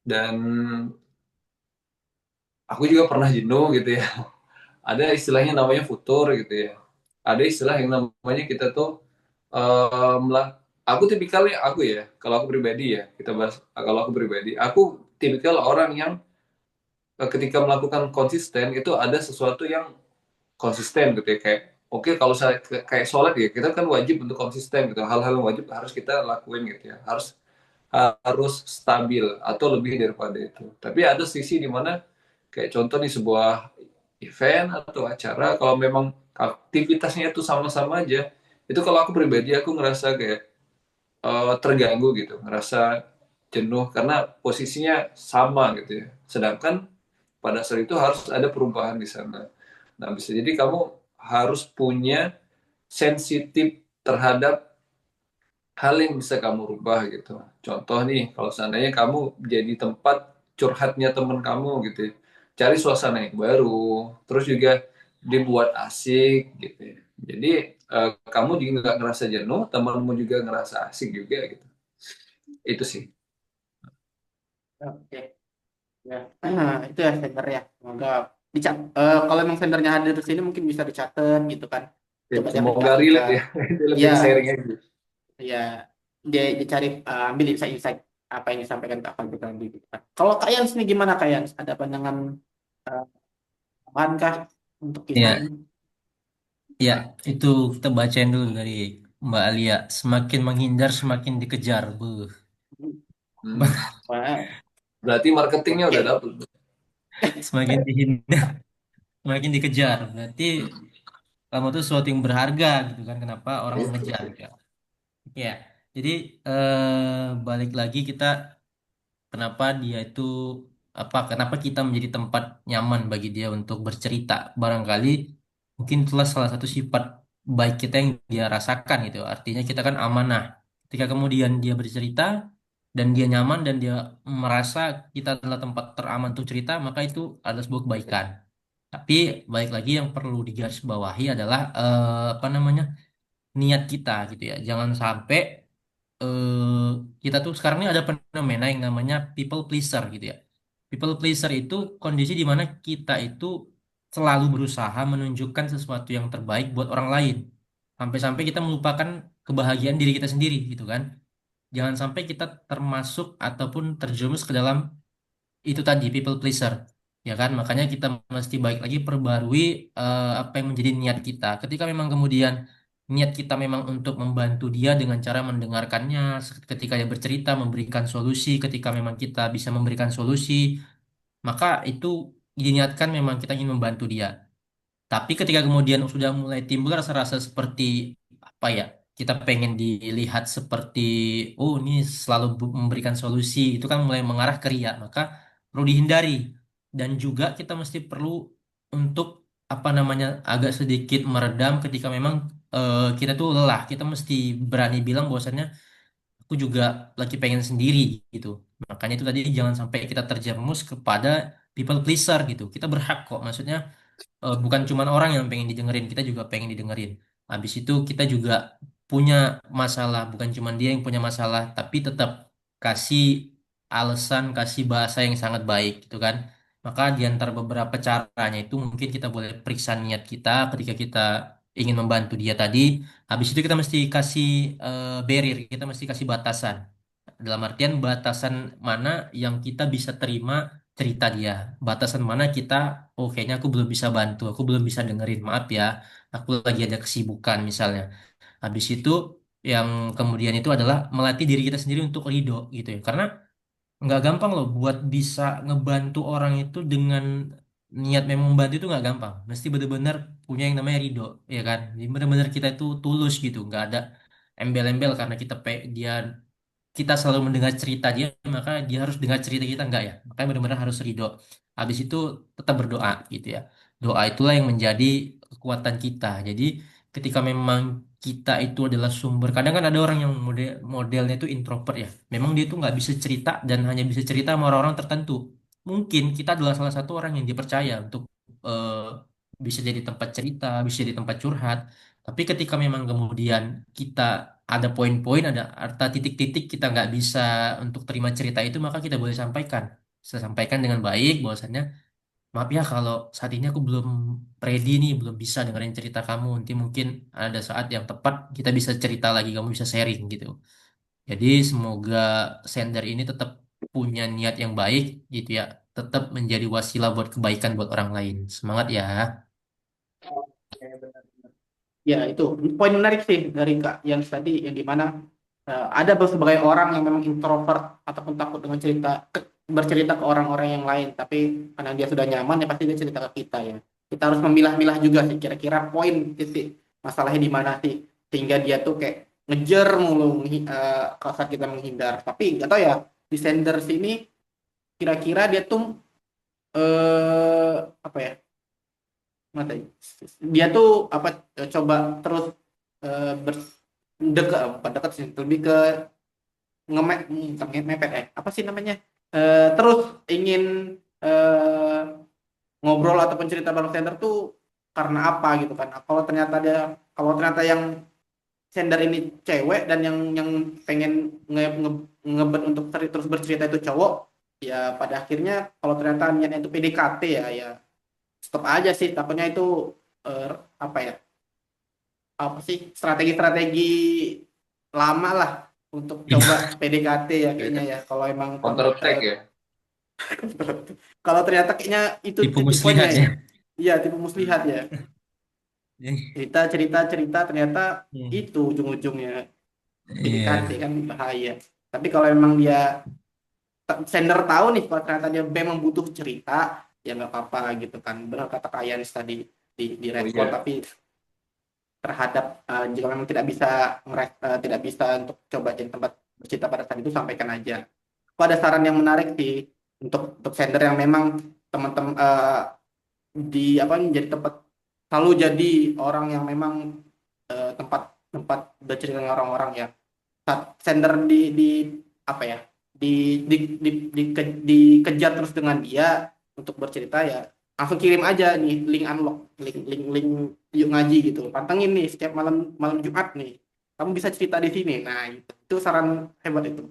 Speaker 1: Dan aku juga pernah jenuh gitu ya. Ada istilahnya namanya futur gitu ya. Ada istilah yang namanya kita tuh lah, aku tipikalnya, aku ya, kalau aku pribadi ya, kita bahas, kalau aku pribadi, aku tipikal orang yang ketika melakukan konsisten itu ada sesuatu yang konsisten gitu ya, kayak oke, kalau saya kayak sholat ya, kita kan wajib untuk konsisten gitu, hal-hal yang wajib harus kita lakuin gitu ya, harus harus stabil atau lebih daripada itu. Tapi ada sisi di mana kayak contoh nih, sebuah event atau acara, kalau memang aktivitasnya itu sama-sama aja, itu kalau aku pribadi aku ngerasa kayak terganggu gitu, ngerasa jenuh karena posisinya sama gitu ya. Sedangkan pada saat itu harus ada perubahan di sana. Nah, bisa jadi kamu harus punya sensitif terhadap hal yang bisa kamu rubah gitu. Contoh nih, kalau seandainya kamu jadi tempat curhatnya teman kamu gitu ya, cari suasana yang baru, terus juga dibuat asik gitu ya. Jadi kamu juga nggak ngerasa jenuh, temanmu juga ngerasa asik juga gitu. Itu sih.
Speaker 2: Oke. Ya. Itu ya sender ya. Semoga dicat. Kalau emang sendernya hadir di sini mungkin bisa dicatat gitu kan.
Speaker 1: Ya,
Speaker 2: Coba
Speaker 1: semoga
Speaker 2: diaplikasikan.
Speaker 1: relate ya. Itu lebih
Speaker 2: Ya,
Speaker 1: ke sharing aja.
Speaker 2: ya. Dia dicari ambil insight-insight apa yang disampaikan Kak Fadli tadi gitu kan. Kalau Kak Yans nih gimana Kak Yans? Ada pandangan uh, tambahan kah untuk kisah
Speaker 3: Ya,
Speaker 2: ini?
Speaker 3: ya, itu kita bacain dulu dari Mbak Alia. Semakin menghindar, semakin dikejar. Beuh.
Speaker 1: Hmm.
Speaker 2: Wah,
Speaker 1: Berarti marketingnya udah
Speaker 2: oke.
Speaker 1: dapet.
Speaker 3: Semakin dihindar, semakin dikejar. Berarti kamu tuh sesuatu yang berharga gitu kan. Kenapa orang mengejar gitu ya. Ya, jadi balik lagi kita kenapa dia itu kenapa kita menjadi tempat nyaman bagi dia untuk bercerita. Barangkali mungkin itulah salah satu sifat baik kita yang dia rasakan gitu. Artinya kita kan amanah. Ketika kemudian dia bercerita dan dia nyaman dan dia merasa kita adalah tempat teraman untuk cerita, maka itu adalah sebuah kebaikan. Tapi baik lagi yang perlu digarisbawahi adalah apa namanya, niat kita gitu ya. Jangan sampai eh, kita tuh sekarang ini ada fenomena yang namanya people pleaser gitu ya. People pleaser itu kondisi di mana kita itu selalu berusaha menunjukkan sesuatu yang terbaik buat orang lain. Sampai-sampai kita melupakan kebahagiaan diri kita sendiri gitu kan. Jangan sampai kita termasuk ataupun terjerumus ke dalam itu tadi people pleaser. Ya kan? Makanya kita mesti baik lagi perbarui apa yang menjadi niat kita. Ketika memang kemudian niat kita memang untuk membantu dia dengan cara mendengarkannya, ketika dia bercerita, memberikan solusi, ketika memang kita bisa memberikan solusi, maka itu diniatkan memang kita ingin membantu dia. Tapi ketika kemudian sudah mulai timbul rasa-rasa seperti apa ya, kita pengen dilihat seperti, oh ini selalu memberikan solusi, itu kan mulai mengarah ke ria, maka perlu dihindari. Dan juga kita mesti perlu untuk apa namanya agak sedikit meredam ketika memang kita tuh lelah. Kita mesti berani bilang bahwasannya aku juga lagi pengen sendiri gitu. Makanya itu tadi jangan sampai kita terjerumus kepada people pleaser gitu. Kita berhak kok, maksudnya bukan cuma orang yang pengen didengerin, kita juga pengen didengerin. Habis itu kita juga punya masalah, bukan cuma dia yang punya masalah, tapi tetap kasih alasan, kasih bahasa yang sangat baik gitu kan. Maka di antara beberapa caranya itu mungkin kita boleh periksa niat kita ketika kita ingin membantu dia tadi. Habis itu kita mesti kasih barrier, kita mesti kasih batasan. Dalam artian batasan mana yang kita bisa terima cerita dia. Batasan mana kita, oh kayaknya aku belum bisa bantu, aku belum bisa dengerin, maaf ya, aku lagi ada kesibukan misalnya. Habis itu yang kemudian itu adalah melatih diri kita sendiri untuk ridho gitu ya. Karena nggak gampang loh buat bisa ngebantu orang itu dengan niat memang membantu itu nggak gampang. Mesti benar-benar punya yang namanya ridho, ya kan? Jadi benar-benar kita itu tulus gitu, nggak ada embel-embel karena dia kita selalu mendengar cerita dia, maka dia harus dengar cerita kita enggak ya. Makanya benar-benar harus ridho. Habis itu tetap berdoa gitu ya. Doa itulah yang menjadi kekuatan kita. Jadi ketika memang kita itu adalah sumber, kadang kan ada orang yang modelnya itu introvert ya. Memang dia itu nggak bisa cerita dan hanya bisa cerita sama orang-orang tertentu. Mungkin kita adalah salah satu orang yang dipercaya untuk eh, bisa jadi tempat cerita, bisa jadi tempat curhat. Tapi ketika memang kemudian kita ada poin-poin, ada titik-titik kita nggak bisa untuk terima cerita itu, maka kita boleh sampaikan. Saya sampaikan dengan baik bahwasannya, maaf ya kalau saat ini aku belum ready nih, belum bisa dengerin cerita kamu. Nanti mungkin ada saat yang tepat kita bisa cerita lagi, kamu bisa sharing gitu. Jadi semoga sender ini tetap punya niat yang baik gitu ya, tetap menjadi wasilah buat kebaikan buat orang lain. Semangat ya.
Speaker 2: Oke, benar. Ya, itu poin menarik sih dari Kak yang tadi, yang dimana ada sebagai orang yang memang introvert ataupun takut dengan bercerita ke orang-orang yang lain, tapi karena dia sudah nyaman ya pasti dia cerita ke kita ya. Kita harus memilah-milah juga sih kira-kira poin titik masalahnya di mana sih, sehingga dia tuh kayak ngejar mulu kalau saat kita menghindar. Tapi nggak tahu ya, di sender sini kira-kira dia tuh apa ya, mata dia tuh apa, coba terus eh, ber- dekat, bukan dekat sih, lebih ke ngemek, bukan mepet, apa sih namanya, terus ingin eh, ngobrol ataupun cerita bareng sender tuh karena apa gitu kan. Kalau ternyata yang sender ini cewek dan yang pengen ngebet untuk terus bercerita itu cowok, ya pada akhirnya kalau ternyata niatnya itu PDKT, ya stop aja sih. Takutnya itu eh, apa ya, apa sih, strategi-strategi lama lah untuk coba
Speaker 3: Iya.
Speaker 2: PDKT ya kayaknya
Speaker 1: Ya,
Speaker 2: ya. Kalau emang
Speaker 1: counter attack ya.
Speaker 2: kalau ternyata kayaknya itu
Speaker 3: Tipu
Speaker 2: titik poinnya
Speaker 3: muslihat
Speaker 2: ya.
Speaker 3: ya.
Speaker 2: Iya, tipe muslihat ya. Cerita cerita cerita ternyata itu ujung-ujungnya PDKT,
Speaker 3: Iya.
Speaker 2: kan bahaya. Tapi kalau emang dia sender tahu nih kalau ternyata dia memang butuh cerita, ya nggak apa-apa gitu kan. Benar kata Kak Yanis tadi, di
Speaker 1: Oh
Speaker 2: respon,
Speaker 1: iya.
Speaker 2: tapi terhadap jika memang tidak bisa untuk coba jadi tempat bercerita pada saat itu, sampaikan aja. Aku ada saran yang menarik sih untuk sender yang memang teman-teman di apa, menjadi tempat, selalu jadi orang yang memang tempat tempat bercerita dengan orang-orang ya. Saat sender di apa ya, dikejar terus dengan dia untuk bercerita, ya langsung kirim aja nih link unlock, link yuk ngaji gitu, pantengin nih setiap malam malam Jumat nih, kamu bisa cerita di sini. Nah itu saran hebat itu,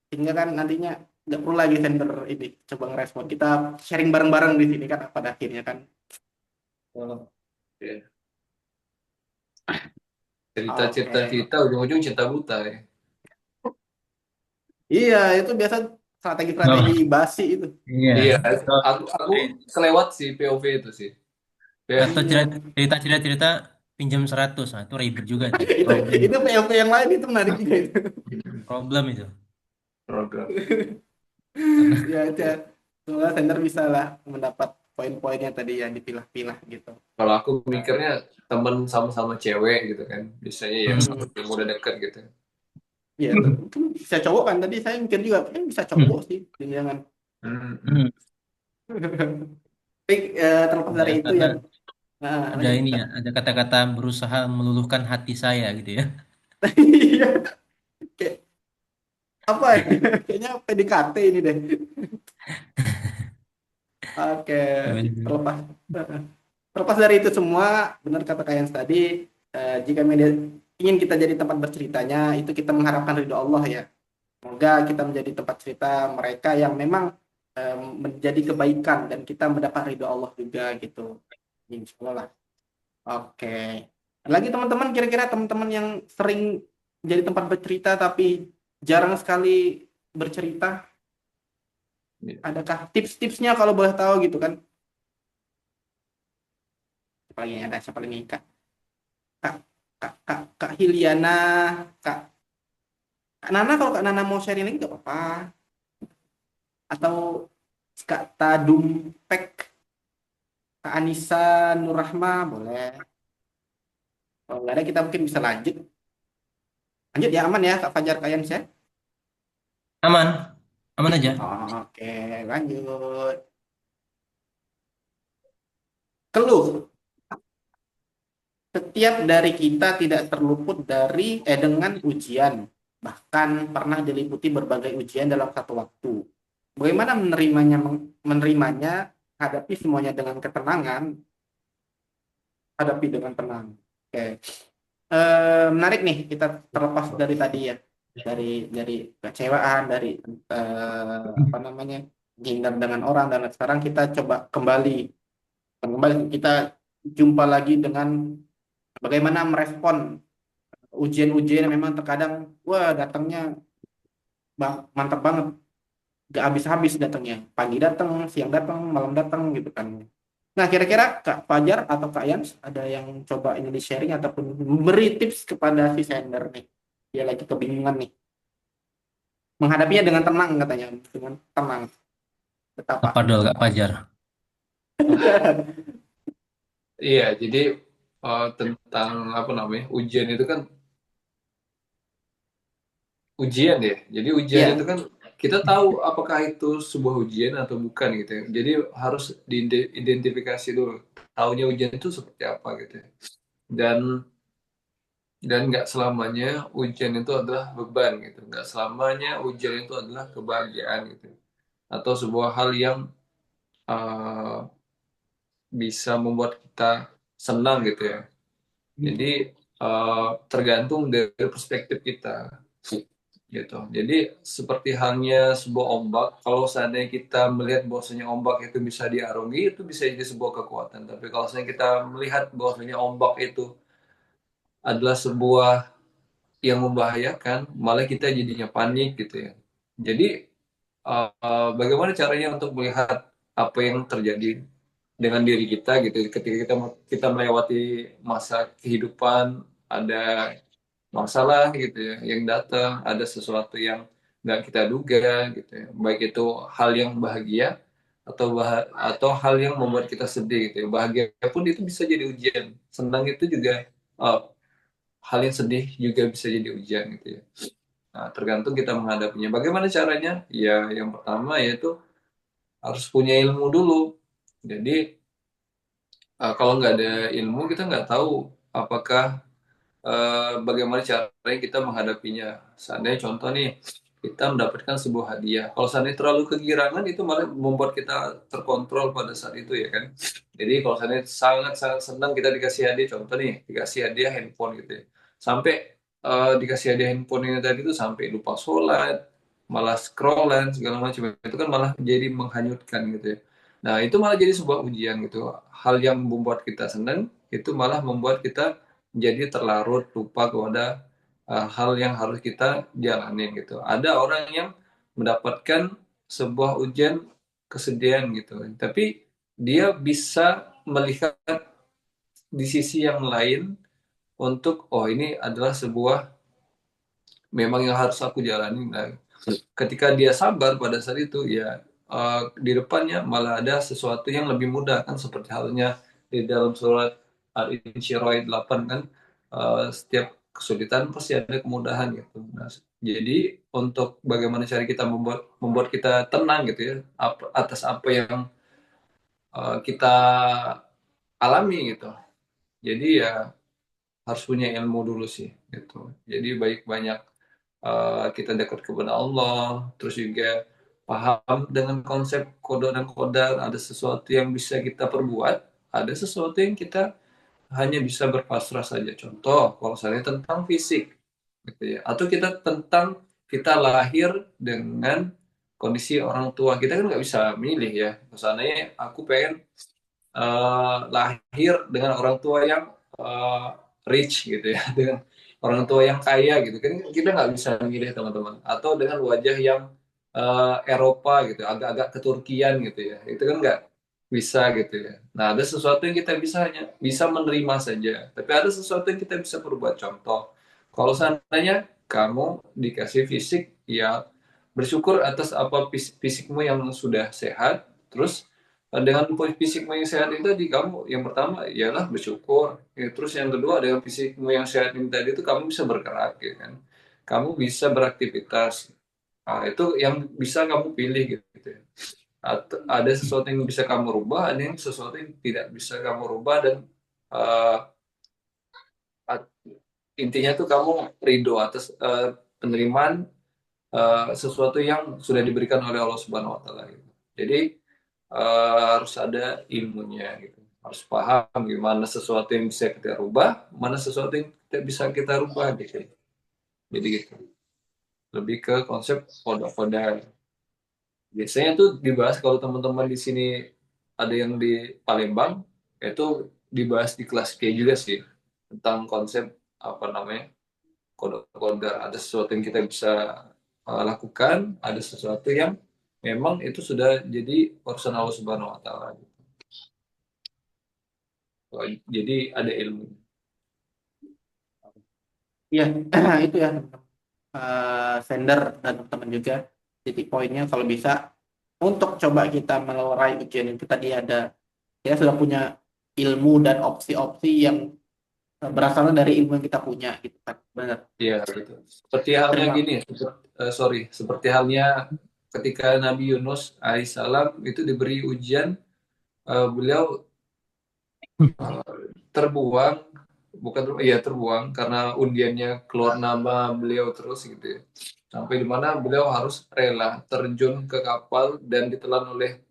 Speaker 2: sehingga kan nantinya nggak perlu lagi sender ini coba ngerespon, kita sharing bareng-bareng di sini kan pada akhirnya kan.
Speaker 1: Oh, iya. Cerita cerita
Speaker 2: Oke.
Speaker 1: cerita ujung-ujung cinta buta ya.
Speaker 2: Iya, itu biasa strategi-strategi
Speaker 3: Oh,
Speaker 2: basi itu.
Speaker 3: iya.
Speaker 1: Iya,
Speaker 3: Atau,
Speaker 1: aku kelewat sih POV itu sih. Ya,
Speaker 3: atau
Speaker 2: Iya.
Speaker 3: cerita-cerita pinjam 100. Nah, itu ribet juga tuh.
Speaker 2: itu itu POV yang lain itu menarik juga itu.
Speaker 3: Problem itu.
Speaker 1: program.
Speaker 3: Karena
Speaker 2: Ya itu ya. Semoga sender bisa lah mendapat poin-poinnya tadi yang dipilah-pilah gitu.
Speaker 1: Kalau aku mikirnya temen sama-sama cewek gitu kan, biasanya yang
Speaker 3: hmm,
Speaker 2: Hmm.
Speaker 1: udah deket gitu.
Speaker 2: Ya itu bisa cowok kan, tadi saya mikir juga kan bisa cowok
Speaker 3: hmm,
Speaker 2: sih, jangan.
Speaker 1: Hmm.
Speaker 3: hmm.
Speaker 2: Tapi terlepas
Speaker 3: Ya,
Speaker 2: dari itu
Speaker 3: karena
Speaker 2: yang
Speaker 3: ada
Speaker 2: lanjut
Speaker 3: ini
Speaker 2: Kak.
Speaker 3: ya, ada kata-kata berusaha meluluhkan hati saya gitu ya.
Speaker 2: Iya, kayak apa ya? Kayaknya PDKT ini deh. Oke, terlepas terlepas dari itu semua, benar kata kalian tadi, jika media ingin kita jadi tempat berceritanya, itu kita mengharapkan ridho Allah ya. Semoga kita menjadi tempat cerita mereka yang memang menjadi kebaikan dan kita mendapat ridho Allah juga gitu. Insya Allah lah. Oke. Lagi teman-teman, kira-kira teman-teman yang sering jadi tempat bercerita tapi jarang sekali bercerita,
Speaker 1: Iya.
Speaker 2: adakah tips-tipsnya kalau boleh tahu gitu kan? Siapa lagi ada, siapa lagi Kak? Kak, Kak Hiliana, Kak, Kak Nana, kalau Kak Nana mau sharing lagi nggak apa-apa. atau Kak Tadumpek, Kak Anissa Nurrahma boleh. Kalau nggak ada kita mungkin bisa lanjut. Lanjut ya, aman ya Kak Fajar Kayans ya.
Speaker 3: Aman, aman aja.
Speaker 2: Oke, lanjut. Keluh. Setiap dari kita tidak terluput dengan ujian, bahkan pernah diliputi berbagai ujian dalam satu waktu. Bagaimana menerimanya, hadapi semuanya dengan ketenangan, hadapi dengan tenang. Oke. Menarik nih, kita terlepas dari tadi ya, dari kecewaan, dari apa namanya, hindar dengan orang, dan sekarang kita coba kembali kita jumpa lagi dengan bagaimana merespon ujian-ujian yang memang terkadang wah datangnya mantap banget, gak habis-habis datangnya, pagi datang, siang datang, malam datang gitu kan. Nah, kira-kira Kak Fajar atau Kak Yans ada yang coba ini di sharing ataupun memberi tips kepada si sender nih, dia lagi kebingungan nih, menghadapinya dengan tenang katanya, dengan tenang, betapa.
Speaker 3: Apa dol Kak Fajar?
Speaker 1: Iya, jadi tentang apa namanya ujian itu kan ujian ya. Jadi ujian itu
Speaker 2: Iya,
Speaker 1: kan kita tahu apakah itu sebuah ujian atau bukan gitu ya. Jadi harus diidentifikasi dulu. Taunya ujian itu seperti apa gitu ya. Dan nggak selamanya ujian itu adalah beban gitu. Nggak selamanya ujian itu adalah kebahagiaan gitu. Atau sebuah hal yang uh, bisa membuat kita senang gitu ya. Jadi tergantung dari perspektif kita gitu. Jadi seperti halnya sebuah ombak, kalau seandainya kita melihat bahwasanya ombak itu bisa diarungi, itu bisa jadi sebuah kekuatan. Tapi kalau seandainya kita melihat bahwasanya ombak itu adalah sebuah yang membahayakan, malah kita jadinya panik gitu ya. Jadi bagaimana caranya untuk melihat apa yang terjadi dengan diri kita gitu ketika kita melewati masa kehidupan, ada masalah gitu ya yang datang, ada sesuatu yang nggak kita duga gitu ya, baik itu hal yang bahagia atau hal yang membuat kita sedih gitu ya. Bahagia pun itu bisa jadi ujian, senang itu juga uh, hal yang sedih juga bisa jadi ujian gitu ya. Nah, tergantung kita menghadapinya. Bagaimana caranya? Ya, yang pertama yaitu harus punya ilmu dulu. Jadi kalau nggak ada ilmu kita nggak tahu apakah bagaimana caranya kita menghadapinya. Seandainya contoh nih, kita mendapatkan sebuah hadiah. Kalau seandainya terlalu kegirangan, itu malah membuat kita terkontrol pada saat itu ya kan. Jadi kalau seandainya sangat-sangat senang kita dikasih hadiah, contoh nih, dikasih hadiah handphone gitu ya. Sampai dikasih hadiah handphone ini tadi itu sampai lupa sholat, malah scrollan, segala macam. Itu kan malah jadi menghanyutkan gitu ya. Nah, itu malah jadi sebuah ujian gitu. Hal yang membuat kita senang, itu malah membuat kita jadi terlarut lupa kepada hal yang harus kita jalanin gitu. Ada orang yang mendapatkan sebuah ujian kesedihan gitu, tapi dia bisa melihat di sisi yang lain untuk oh ini adalah sebuah memang yang harus aku jalani. Nah, ketika dia sabar pada saat itu ya di depannya malah ada sesuatu yang lebih mudah kan seperti halnya di dalam surat Al-Insyirah 8 kan setiap kesulitan pasti ada kemudahan gitu. Nah, jadi untuk bagaimana cara kita membuat kita tenang gitu ya atas apa yang kita alami gitu. Jadi ya harus punya ilmu dulu sih gitu. Jadi baik banyak kita dekat kepada Allah, terus juga paham dengan konsep qada dan qadar, ada sesuatu yang bisa kita perbuat, ada sesuatu yang kita hanya bisa berpasrah saja. Contoh, kalau saya tentang fisik, gitu ya, atau kita lahir dengan kondisi orang tua kita kan nggak bisa milih ya. Misalnya aku pengen lahir dengan orang tua yang uh, rich gitu ya, dengan orang tua yang kaya gitu kan kita nggak bisa milih teman-teman, atau dengan wajah yang Eropa gitu, agak-agak keturkian gitu ya, itu kan nggak bisa gitu ya. Nah, ada sesuatu yang kita hanya bisa menerima saja, tapi ada sesuatu yang kita bisa berbuat. Contoh, kalau seandainya kamu dikasih fisik ya bersyukur atas apa fisikmu yang sudah sehat. Terus dengan fisikmu yang sehat itu tadi, kamu yang pertama ialah bersyukur ya, terus yang kedua dengan fisikmu yang sehat ini tadi itu kamu bisa bergerak ya kan, kamu bisa beraktivitas. Nah, itu yang bisa kamu pilih gitu ya. Ada sesuatu yang bisa kamu rubah, ada yang sesuatu yang tidak bisa kamu rubah, dan uh, intinya tuh kamu ridho atas penerimaan sesuatu yang sudah diberikan oleh Allah Subhanahu Wa Taala gitu. Jadi harus ada ilmunya gitu, harus paham gimana sesuatu yang bisa kita rubah, mana sesuatu yang tidak bisa kita rubah gitu. Jadi gitu, lebih ke konsep koda-koda. Biasanya tuh dibahas kalau teman-teman di sini ada yang di Palembang, itu dibahas di kelas kayak juga sih, tentang konsep apa namanya, kode-kode. Ada sesuatu yang kita bisa lakukan, ada sesuatu yang memang itu sudah jadi urusan Allah Subhanahu Wa Taala. Jadi ada ilmu.
Speaker 2: Iya, itu ya sender dan teman-teman juga. Titik poinnya kalau bisa untuk coba kita melerai ujian itu tadi ada, kita sudah punya ilmu dan opsi-opsi yang berasal dari ilmu yang kita punya gitu kan. Benar.
Speaker 1: Iya, gitu. Seperti halnya
Speaker 2: Terima.
Speaker 1: gini, seperti halnya ketika Nabi Yunus alaihissalam itu diberi ujian, beliau terbuang, bukan iya terbuang karena undiannya keluar nama beliau terus gitu ya. Sampai di mana beliau harus rela terjun ke kapal dan ditelan oleh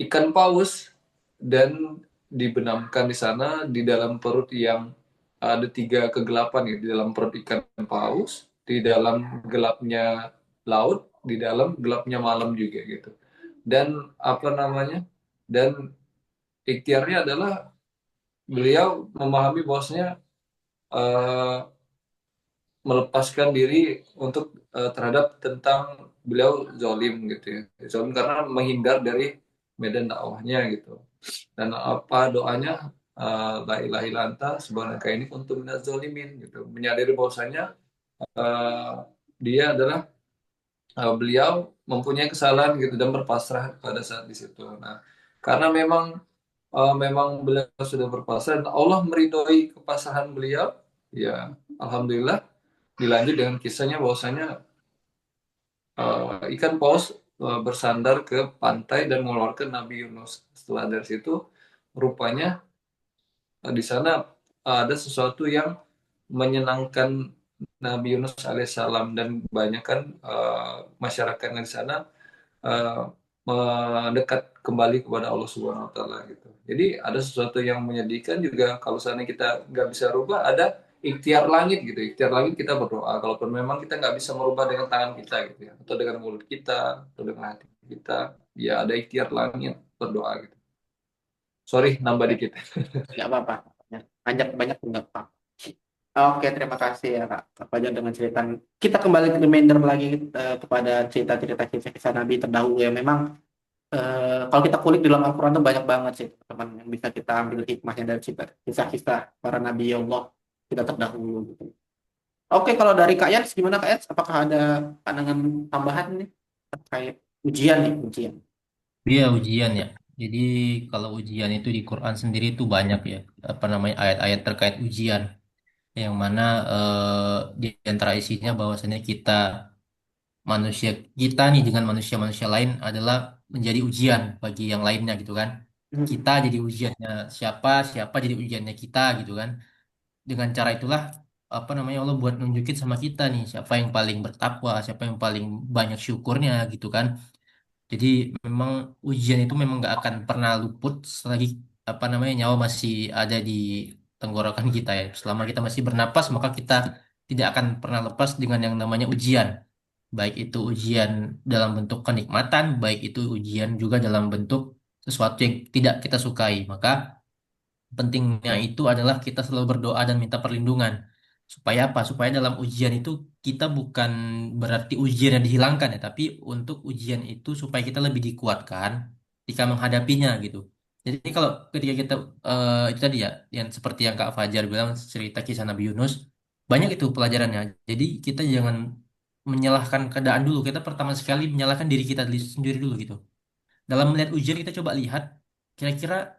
Speaker 1: ikan paus, dan dibenamkan di sana di dalam perut yang ada tiga kegelapan ya, di dalam perut ikan paus, di dalam gelapnya laut, di dalam gelapnya malam juga gitu. Dan apa namanya, dan ikhtiarnya adalah beliau memahami bahwasanya eh, melepaskan diri untuk terhadap tentang beliau zolim gitu ya, zolim karena menghindar dari medan dakwahnya gitu. Dan apa doanya, la ilaha illa anta subhanaka ini untuk minaz zalimin gitu, menyadari bahwasanya eh, dia adalah beliau mempunyai kesalahan gitu dan berpasrah pada saat di situ. Nah, karena memang beliau sudah berpasrah dan Allah meridhoi kepasrahan beliau, ya alhamdulillah. Dilanjut dengan kisahnya bahwasanya ikan paus bersandar ke pantai dan mengeluarkan Nabi Yunus. Setelah dari situ, rupanya di sana ada sesuatu yang menyenangkan Nabi Yunus alaihissalam, dan banyak kan masyarakat di sana uh, mendekat kembali kepada Allah Subhanahu Wa Taala gitu. Jadi ada sesuatu yang menyedihkan juga kalau seandainya kita nggak bisa rubah, ada ikhtiar langit gitu. Ikhtiar langit kita berdoa. Kalaupun memang kita nggak bisa merubah dengan tangan kita gitu ya, atau dengan mulut kita, atau dengan hati kita, ya ada ikhtiar langit berdoa gitu. Sorry, nambah
Speaker 2: Ya,
Speaker 1: dikit.
Speaker 2: nggak apa-apa. Ya, banyak banyak nggak apa. Oke, terima kasih ya Kak Fajar dengan cerita. Kita kembali ke reminder lagi kepada cerita-cerita kisah-kisah Nabi terdahulu yang memang kalau kita kulik di dalam Al-Quran itu banyak banget sih teman yang bisa kita ambil hikmahnya dari cerita kisah-kisah para Nabi Allah kita terdahulu gitu. Oke, kalau dari Kak Yans gimana Kak Yans? Apakah ada pandangan tambahan nih terkait ujian nih ujian?
Speaker 3: Iya ujian ya. Jadi kalau ujian itu di Quran sendiri itu banyak ya, apa namanya ayat-ayat terkait ujian, yang mana di antara isinya bahwasanya manusia kita nih dengan manusia-manusia lain adalah menjadi ujian bagi yang lainnya gitu kan.
Speaker 2: Hmm.
Speaker 3: Kita jadi ujiannya siapa, siapa jadi ujiannya kita gitu kan. Dengan cara itulah apa namanya Allah buat nunjukin sama kita nih siapa yang paling bertakwa, siapa yang paling banyak syukurnya gitu kan. Jadi memang ujian itu memang nggak akan pernah luput selagi apa namanya nyawa masih ada di tenggorokan kita ya. Selama kita masih bernapas maka kita tidak akan pernah lepas dengan yang namanya ujian. Baik itu ujian dalam bentuk kenikmatan, baik itu ujian juga dalam bentuk sesuatu yang tidak kita sukai. Maka pentingnya itu adalah kita selalu berdoa dan minta perlindungan. Supaya apa? Supaya dalam ujian itu kita bukan berarti ujian yang dihilangkan ya, tapi untuk ujian itu supaya kita lebih dikuatkan ketika menghadapinya gitu. Jadi kalau ketika kita itu tadi ya, yang seperti yang Kak Fajar bilang cerita kisah Nabi Yunus, banyak itu pelajarannya. Jadi kita jangan menyalahkan keadaan dulu. Kita pertama sekali menyalahkan diri kita sendiri dulu gitu. Dalam melihat ujian kita coba lihat kira-kira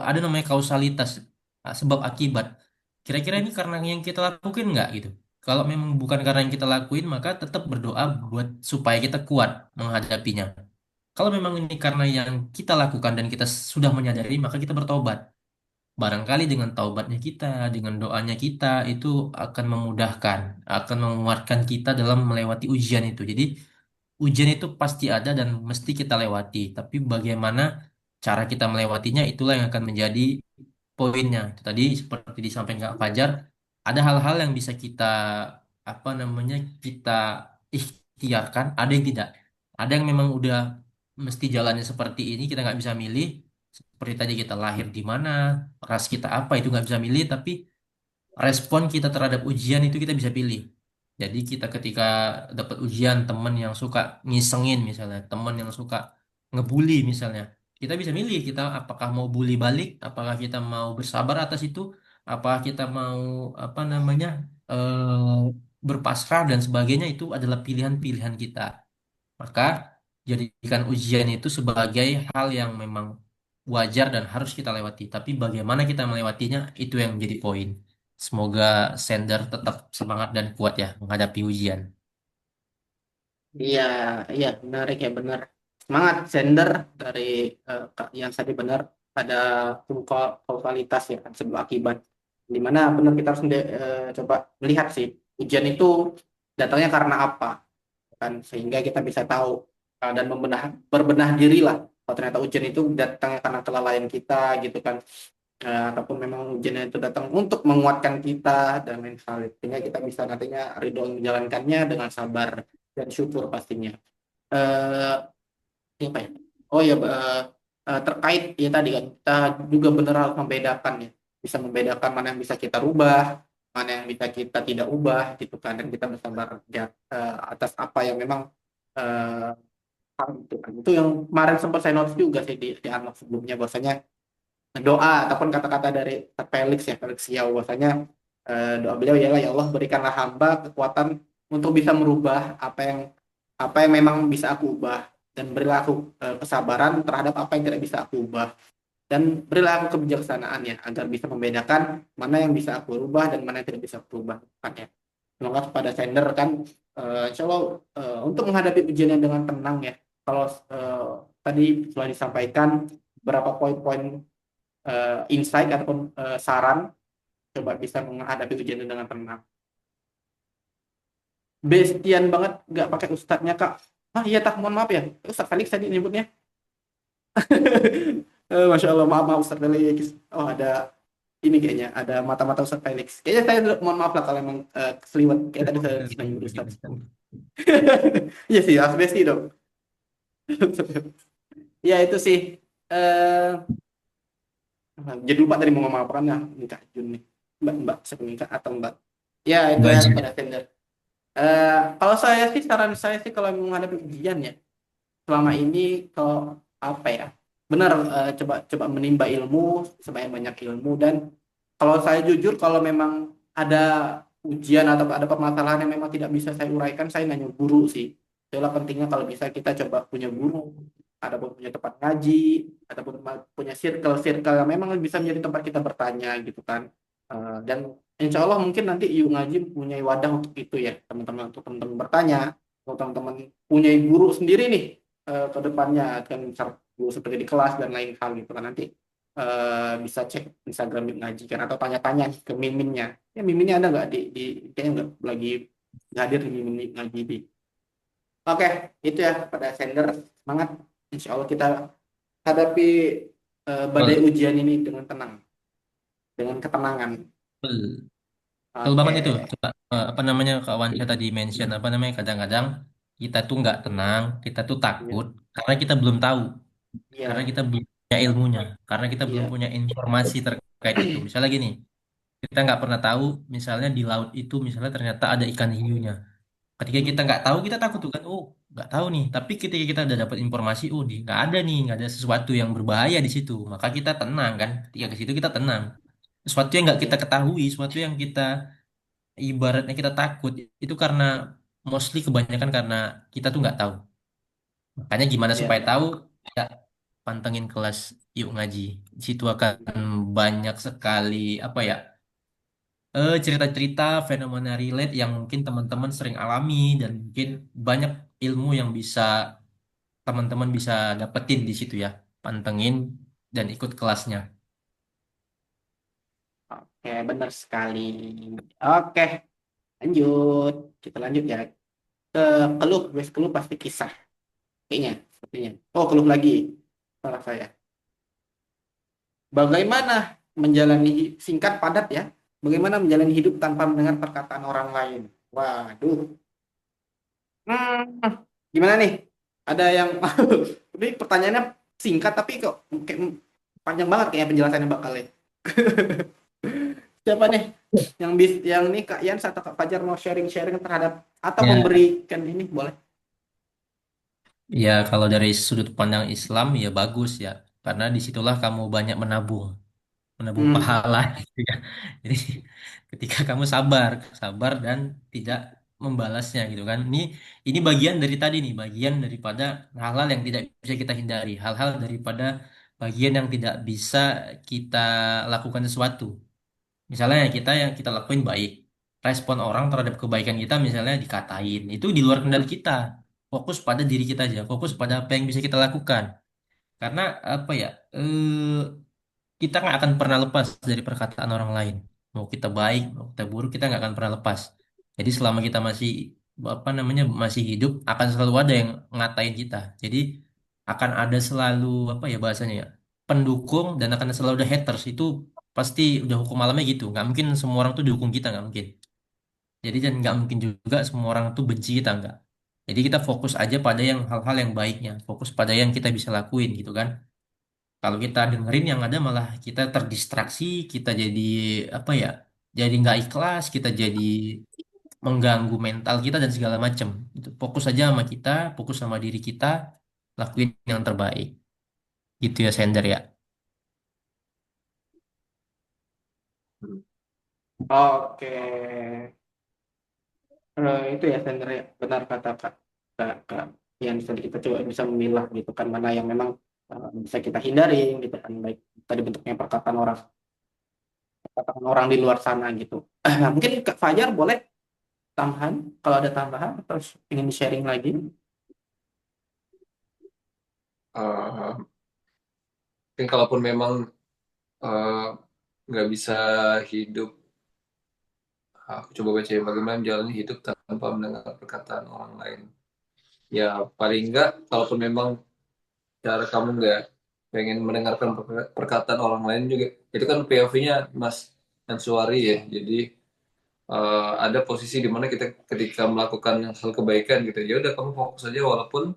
Speaker 3: ada namanya kausalitas, sebab akibat. Kira-kira ini karena yang kita lakuin nggak gitu. Kalau memang bukan karena yang kita lakuin, maka tetap berdoa buat supaya kita kuat menghadapinya. Kalau memang ini karena yang kita lakukan dan kita sudah menyadari, maka kita bertobat. Barangkali dengan taubatnya kita, dengan doanya kita, itu akan memudahkan, akan menguatkan kita dalam melewati ujian itu. Jadi, ujian itu pasti ada dan mesti kita lewati. Tapi bagaimana cara kita melewatinya, itulah yang akan menjadi poinnya. Itu tadi seperti disampaikan Kak Fajar, ada hal-hal yang bisa kita, apa namanya, kita ikhtiarkan, ada yang tidak. Ada yang memang udah mesti jalannya seperti ini, kita nggak bisa milih. Seperti tadi kita lahir di mana, ras kita apa, itu nggak bisa milih, tapi respon kita terhadap ujian itu kita bisa pilih. Jadi kita ketika dapat ujian, teman yang suka ngisengin misalnya, teman yang suka ngebully misalnya, kita bisa milih kita apakah mau bully balik, apakah kita mau bersabar atas itu, apakah kita mau, apa namanya, berpasrah dan sebagainya. Itu adalah pilihan-pilihan kita. Maka jadikan ujian itu sebagai hal yang memang wajar dan harus kita lewati. Tapi bagaimana kita melewatinya itu yang menjadi poin. Semoga sender tetap semangat dan kuat ya menghadapi ujian.
Speaker 2: Iya, iya, menarik ya, benar. Semangat sender dari Kak yang tadi benar, ada kausalitas ya kan, sebab akibat. Di mana benar kita harus coba melihat sih ujian itu datangnya karena apa kan, sehingga kita bisa tahu dan berbenah diri lah. Kalau ternyata ujian itu datangnya karena kelalaian kita gitu kan. Ataupun memang ujian itu datang untuk menguatkan kita dan lain hal, sehingga kita bisa nantinya ridho menjalankannya dengan sabar dan syukur pastinya. eh Apa ya? Oh ya, terkait ya tadi kan kita juga benar harus membedakan ya, bisa membedakan mana yang bisa kita rubah, mana yang bisa kita tidak ubah gitu kan, dan kita bersabar ya, atas apa yang memang eh, itu kan. Itu yang kemarin sempat saya notice juga sih di anak sebelumnya, bahwasanya doa ataupun kata-kata dari Felix ya, Felix Siau, bahwasanya doa beliau ialah, ya Allah berikanlah hamba kekuatan untuk bisa merubah apa yang memang bisa aku ubah, dan berilah aku kesabaran terhadap apa yang tidak bisa aku ubah, dan berilah aku kebijaksanaan ya agar bisa membedakan mana yang bisa aku rubah dan mana yang tidak bisa aku rubah kan ya. Semoga kepada sender kan, insya Allah untuk menghadapi ujiannya dengan tenang ya. Kalau tadi telah disampaikan beberapa poin-poin insight ataupun saran, coba bisa menghadapi ujian dengan tenang. Bestian banget nggak pakai ustadznya kak. Ah iya tak, mohon maaf ya, Ustadz Felix tadi nyebutnya. Masya Allah, maaf maaf Ustadz Felix. Oh ada ini kayaknya, ada mata-mata Ustadz Felix. Kayaknya saya mohon maaf lah kalau emang keseliwat kayak tadi saya nyebut Ustadz. Iya sih, harus besti dong. Ya itu sih. eh jadi lupa tadi mau ngomong apa kan ya, nikah Jun nih. Mbak sepenikah atau Mbak. Ya itu ya
Speaker 3: Baju.
Speaker 2: pada sender. Kalau saya sih, saran saya sih kalau menghadapi ujian ya, selama ini kalau apa ya, benar, coba coba menimba ilmu sebanyak-banyak ilmu. Dan kalau saya jujur, kalau memang ada ujian atau ada permasalahan yang memang tidak bisa saya uraikan, saya nanya guru sih. Itulah pentingnya kalau bisa kita coba punya guru, ataupun punya tempat ngaji, ataupun punya circle-circle yang memang bisa menjadi tempat kita bertanya gitu kan. Dan insya Allah mungkin nanti Yu Ngaji punya wadah untuk itu ya teman-teman, untuk teman-teman bertanya, untuk teman-teman punya guru sendiri nih ke depannya kan, guru seperti di kelas dan lain hal gitu kan. Nanti bisa cek Instagram Yu Ngaji kan, atau tanya-tanya ke miminnya. Ya miminnya ada nggak di kayaknya nggak lagi nggak hadir di mimin Ngaji di. Oke, itu ya pada sender, semangat. Insya Allah kita hadapi badai
Speaker 3: Betul,
Speaker 2: ujian ini dengan tenang, dengan ketenangan.
Speaker 3: betul. Betul
Speaker 2: Oke,
Speaker 3: banget itu. Coba, apa namanya, kawan saya tadi mention apa namanya, kadang-kadang kita tuh nggak tenang, kita tuh
Speaker 2: iya,
Speaker 3: takut karena kita belum tahu, karena
Speaker 2: iya,
Speaker 3: kita belum punya ilmunya, karena kita belum
Speaker 2: iya,
Speaker 3: punya informasi terkait itu. Misalnya gini, kita nggak pernah tahu misalnya di laut itu misalnya ternyata ada ikan hiunya. Ketika kita
Speaker 2: mm,
Speaker 3: nggak tahu, kita takut tuh kan, oh nggak tahu nih. Tapi ketika kita udah dapat informasi, oh di nggak ada nih, nggak ada sesuatu yang berbahaya di situ, maka kita tenang kan. Ketika ke situ kita tenang. Sesuatu yang nggak kita
Speaker 2: iya,
Speaker 3: ketahui, sesuatu yang kita ibaratnya kita takut, itu karena mostly kebanyakan karena kita tuh nggak tahu. Makanya gimana
Speaker 2: Iya,
Speaker 3: supaya
Speaker 2: iya.
Speaker 3: tahu? Ya, pantengin kelas Yuk Ngaji. Di situ akan banyak sekali apa ya? Cerita-cerita fenomena relate yang mungkin teman-teman sering alami dan mungkin banyak ilmu yang bisa teman-teman bisa dapetin di situ ya. Pantengin dan ikut kelasnya.
Speaker 2: Oke, benar sekali. Oke, lanjut. Kita lanjut ya. Ke keluh, wes keluh pasti kisah. Kayaknya, sepertinya. Oh, keluh lagi. Salah saya. Bagaimana singkat padat ya? Bagaimana menjalani hidup tanpa mendengar perkataan orang lain? Waduh. Hmm, gimana nih? Ada yang ini pertanyaannya singkat tapi kok kayak panjang banget kayak penjelasannya bakalnya. Siapa nih yang nih Kak Yans atau Kak Fajar mau sharing-sharing terhadap atau
Speaker 3: Ya,
Speaker 2: memberikan ini boleh?
Speaker 3: ya kalau dari sudut pandang Islam ya bagus ya. Karena disitulah kamu banyak menabung
Speaker 2: Hmm.
Speaker 3: pahala gitu ya. Jadi ketika kamu sabar, sabar dan tidak membalasnya gitu kan. Ini bagian dari tadi nih, bagian daripada hal-hal yang tidak bisa kita hindari, hal-hal daripada bagian yang tidak bisa kita lakukan sesuatu. Misalnya kita yang kita lakuin baik, respon orang terhadap kebaikan kita misalnya dikatain, itu di luar kendali kita. Fokus pada diri kita aja, fokus pada apa yang bisa kita lakukan. Karena apa ya? Kita nggak akan pernah lepas dari perkataan orang lain. Mau kita baik, mau kita buruk, kita nggak akan pernah lepas. Jadi selama kita masih apa namanya masih hidup, akan selalu ada yang ngatain kita. Jadi akan ada selalu apa ya bahasanya ya pendukung dan akan selalu ada haters. Itu pasti udah hukum alamnya gitu. Nggak mungkin semua orang tuh dukung kita, nggak mungkin. Jadi dan nggak mungkin juga semua orang tuh benci kita, nggak. Jadi kita fokus aja pada yang hal-hal yang baiknya, fokus pada yang kita bisa lakuin gitu kan. Kalau kita dengerin yang ada malah kita terdistraksi, kita jadi apa ya? Jadi nggak ikhlas, kita jadi mengganggu mental kita dan segala macam. Itu fokus aja sama kita, fokus sama diri kita, lakuin yang terbaik. Gitu ya Sender ya.
Speaker 2: Oke. Itu ya sebenarnya benar kata Kak, Kak yang bisa kita coba bisa memilah gitu kan mana yang memang bisa kita hindari gitu kan baik tadi bentuknya perkataan orang di luar sana gitu. Nah, mungkin Kak Fajar boleh tambahan kalau ada tambahan terus ingin sharing lagi.
Speaker 1: Eh, Mungkin kalaupun memang eh, nggak bisa hidup, aku coba baca ya, bagaimana menjalani hidup tanpa mendengar perkataan orang lain. Ya paling nggak, kalaupun memang cara kamu nggak pengen mendengarkan perkataan orang lain juga, itu kan POV-nya Mas Answari ya. Jadi ada posisi di mana kita ketika melakukan hal kebaikan gitu, ya udah kamu fokus aja walaupun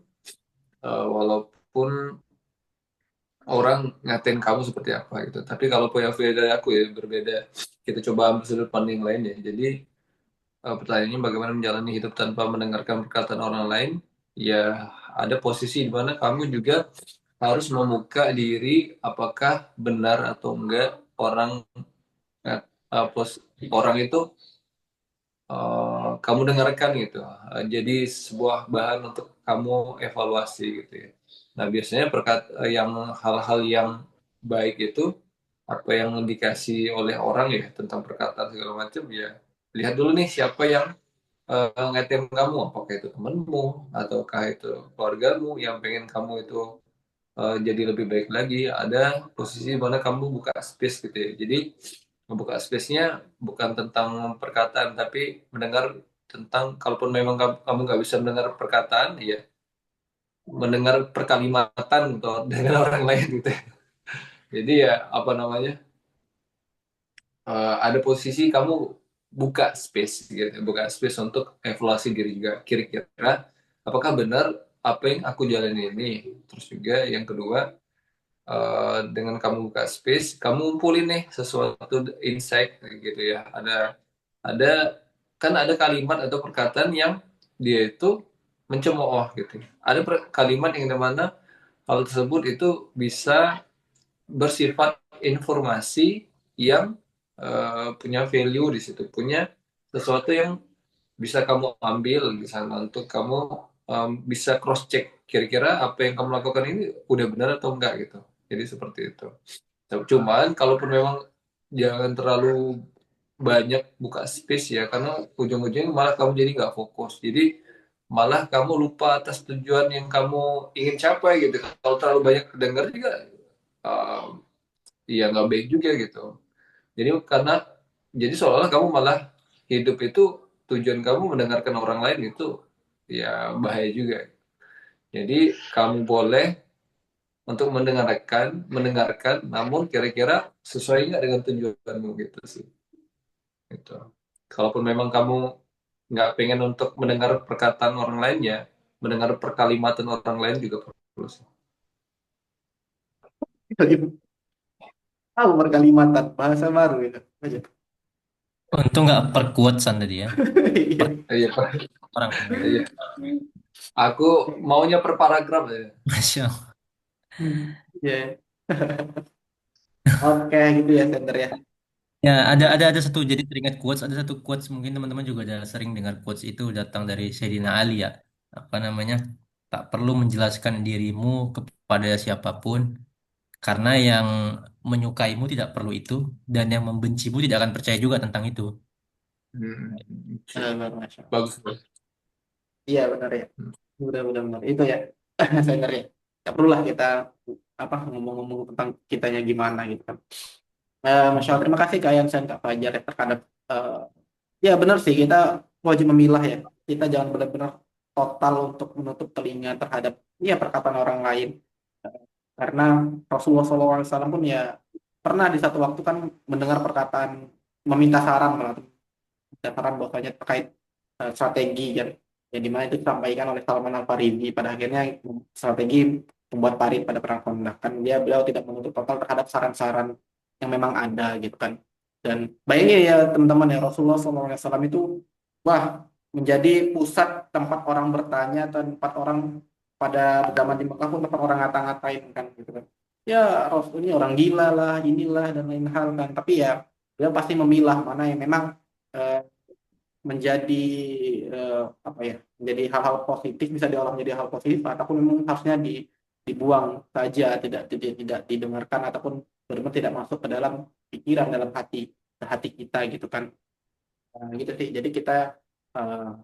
Speaker 1: orang ngatain kamu seperti apa gitu. Tapi kalau POV dari aku ya berbeda. Kita coba ambil sudut pandang lain ya. Jadi pertanyaannya bagaimana menjalani hidup tanpa mendengarkan perkataan orang lain? Ya ada posisi di mana kamu juga harus membuka diri apakah benar atau enggak orang eh, orang itu kamu dengarkan gitu. Jadi sebuah bahan untuk kamu evaluasi gitu ya. Nah biasanya yang hal-hal yang baik itu apa yang dikasih oleh orang ya tentang perkataan segala macam ya lihat dulu nih siapa yang ngetem kamu apakah itu temenmu ataukah itu keluargamu yang pengen kamu itu jadi lebih baik lagi ada posisi di mana kamu buka space gitu ya jadi membuka space-nya bukan tentang perkataan tapi mendengar tentang kalaupun memang kamu nggak bisa mendengar perkataan ya mendengar perkalimatan gitu dengan orang lain gitu ya. Jadi ya apa namanya ada posisi kamu buka space gitu buka space untuk evaluasi diri juga kira-kira apakah benar apa yang aku jalani ini terus juga yang kedua dengan kamu buka space kamu ngumpulin nih sesuatu insight gitu ya ada kan ada kalimat atau perkataan yang dia itu mencemooh gitu ada kalimat yang dimana hal tersebut itu bisa bersifat informasi yang punya value di situ, punya sesuatu yang bisa kamu ambil di sana untuk kamu bisa cross check kira-kira apa yang kamu lakukan ini udah benar atau enggak gitu. Jadi seperti itu. Cuman kalaupun memang jangan terlalu banyak buka space ya, karena ujung-ujungnya malah kamu jadi nggak fokus. Jadi malah kamu lupa atas tujuan yang kamu ingin capai gitu. Kalau terlalu banyak dengar juga, um, ya nggak baik juga gitu. Jadi karena jadi seolah-olah kamu malah hidup itu tujuan kamu mendengarkan orang lain itu ya bahaya juga. Jadi kamu boleh untuk mendengarkan, namun kira-kira sesuai nggak dengan tujuanmu gitu sih. Gitu. Kalaupun memang kamu nggak pengen untuk mendengar perkataan orang lain ya, mendengar perkalimatan orang lain juga perlu sih.
Speaker 2: Tahu berkalimatan bahasa baru itu aja.
Speaker 3: Untung nggak perkuat tadi ya. Per
Speaker 2: Iya.
Speaker 1: Iya Pak.
Speaker 3: orang.
Speaker 1: Iya. Aku maunya per paragraf ya.
Speaker 3: Masya Allah.
Speaker 2: Iya. Oke gitu ya Sender ya.
Speaker 3: Ya, ada satu, jadi teringat quotes, ada satu quotes, mungkin teman-teman juga ada sering dengar quotes itu, datang dari Sayyidina Ali ya. Apa namanya? Tak perlu menjelaskan dirimu kepada siapapun, karena yang menyukaimu tidak perlu itu, dan yang membencimu tidak akan percaya juga tentang itu.
Speaker 1: Hmm,
Speaker 2: Masya Allah.
Speaker 1: bagus Pak.
Speaker 2: Iya benar ya.
Speaker 1: Hmm.
Speaker 2: Benar-benar itu ya. Sender ya. Tak perlulah kita apa ngomong-ngomong tentang kitanya gimana gitu kan. Masya Allah, terima kasih Kak Yansen, Kak Fajar ya, terhadap ya benar sih kita wajib memilah ya. Kita jangan benar-benar total untuk menutup telinga terhadap ya perkataan orang lain. Karena Rasulullah SAW pun ya pernah di satu waktu kan mendengar perkataan meminta saran malah minta saran bahwasanya terkait strategi ya, yang dimana itu disampaikan oleh Salman Al Farisi pada akhirnya strategi membuat parit pada perang Khandaq kan beliau tidak menutup total terhadap saran-saran yang memang ada gitu kan. Dan bayangin ya teman-teman ya Rasulullah SAW itu wah menjadi pusat tempat orang bertanya, tempat orang pada zaman di Mekah pun tempat orang ngata-ngatain kan gitu kan. Ya Rasul ini orang gila lah, inilah dan lain hal kan. Tapi ya dia pasti memilah mana yang memang eh, menjadi apa ya, menjadi hal-hal positif, bisa diolah menjadi hal positif ataupun memang harusnya dibuang saja, tidak didengarkan ataupun benar-benar tidak masuk ke dalam pikiran, dalam hati hati kita gitu kan. Gitu sih. Jadi kita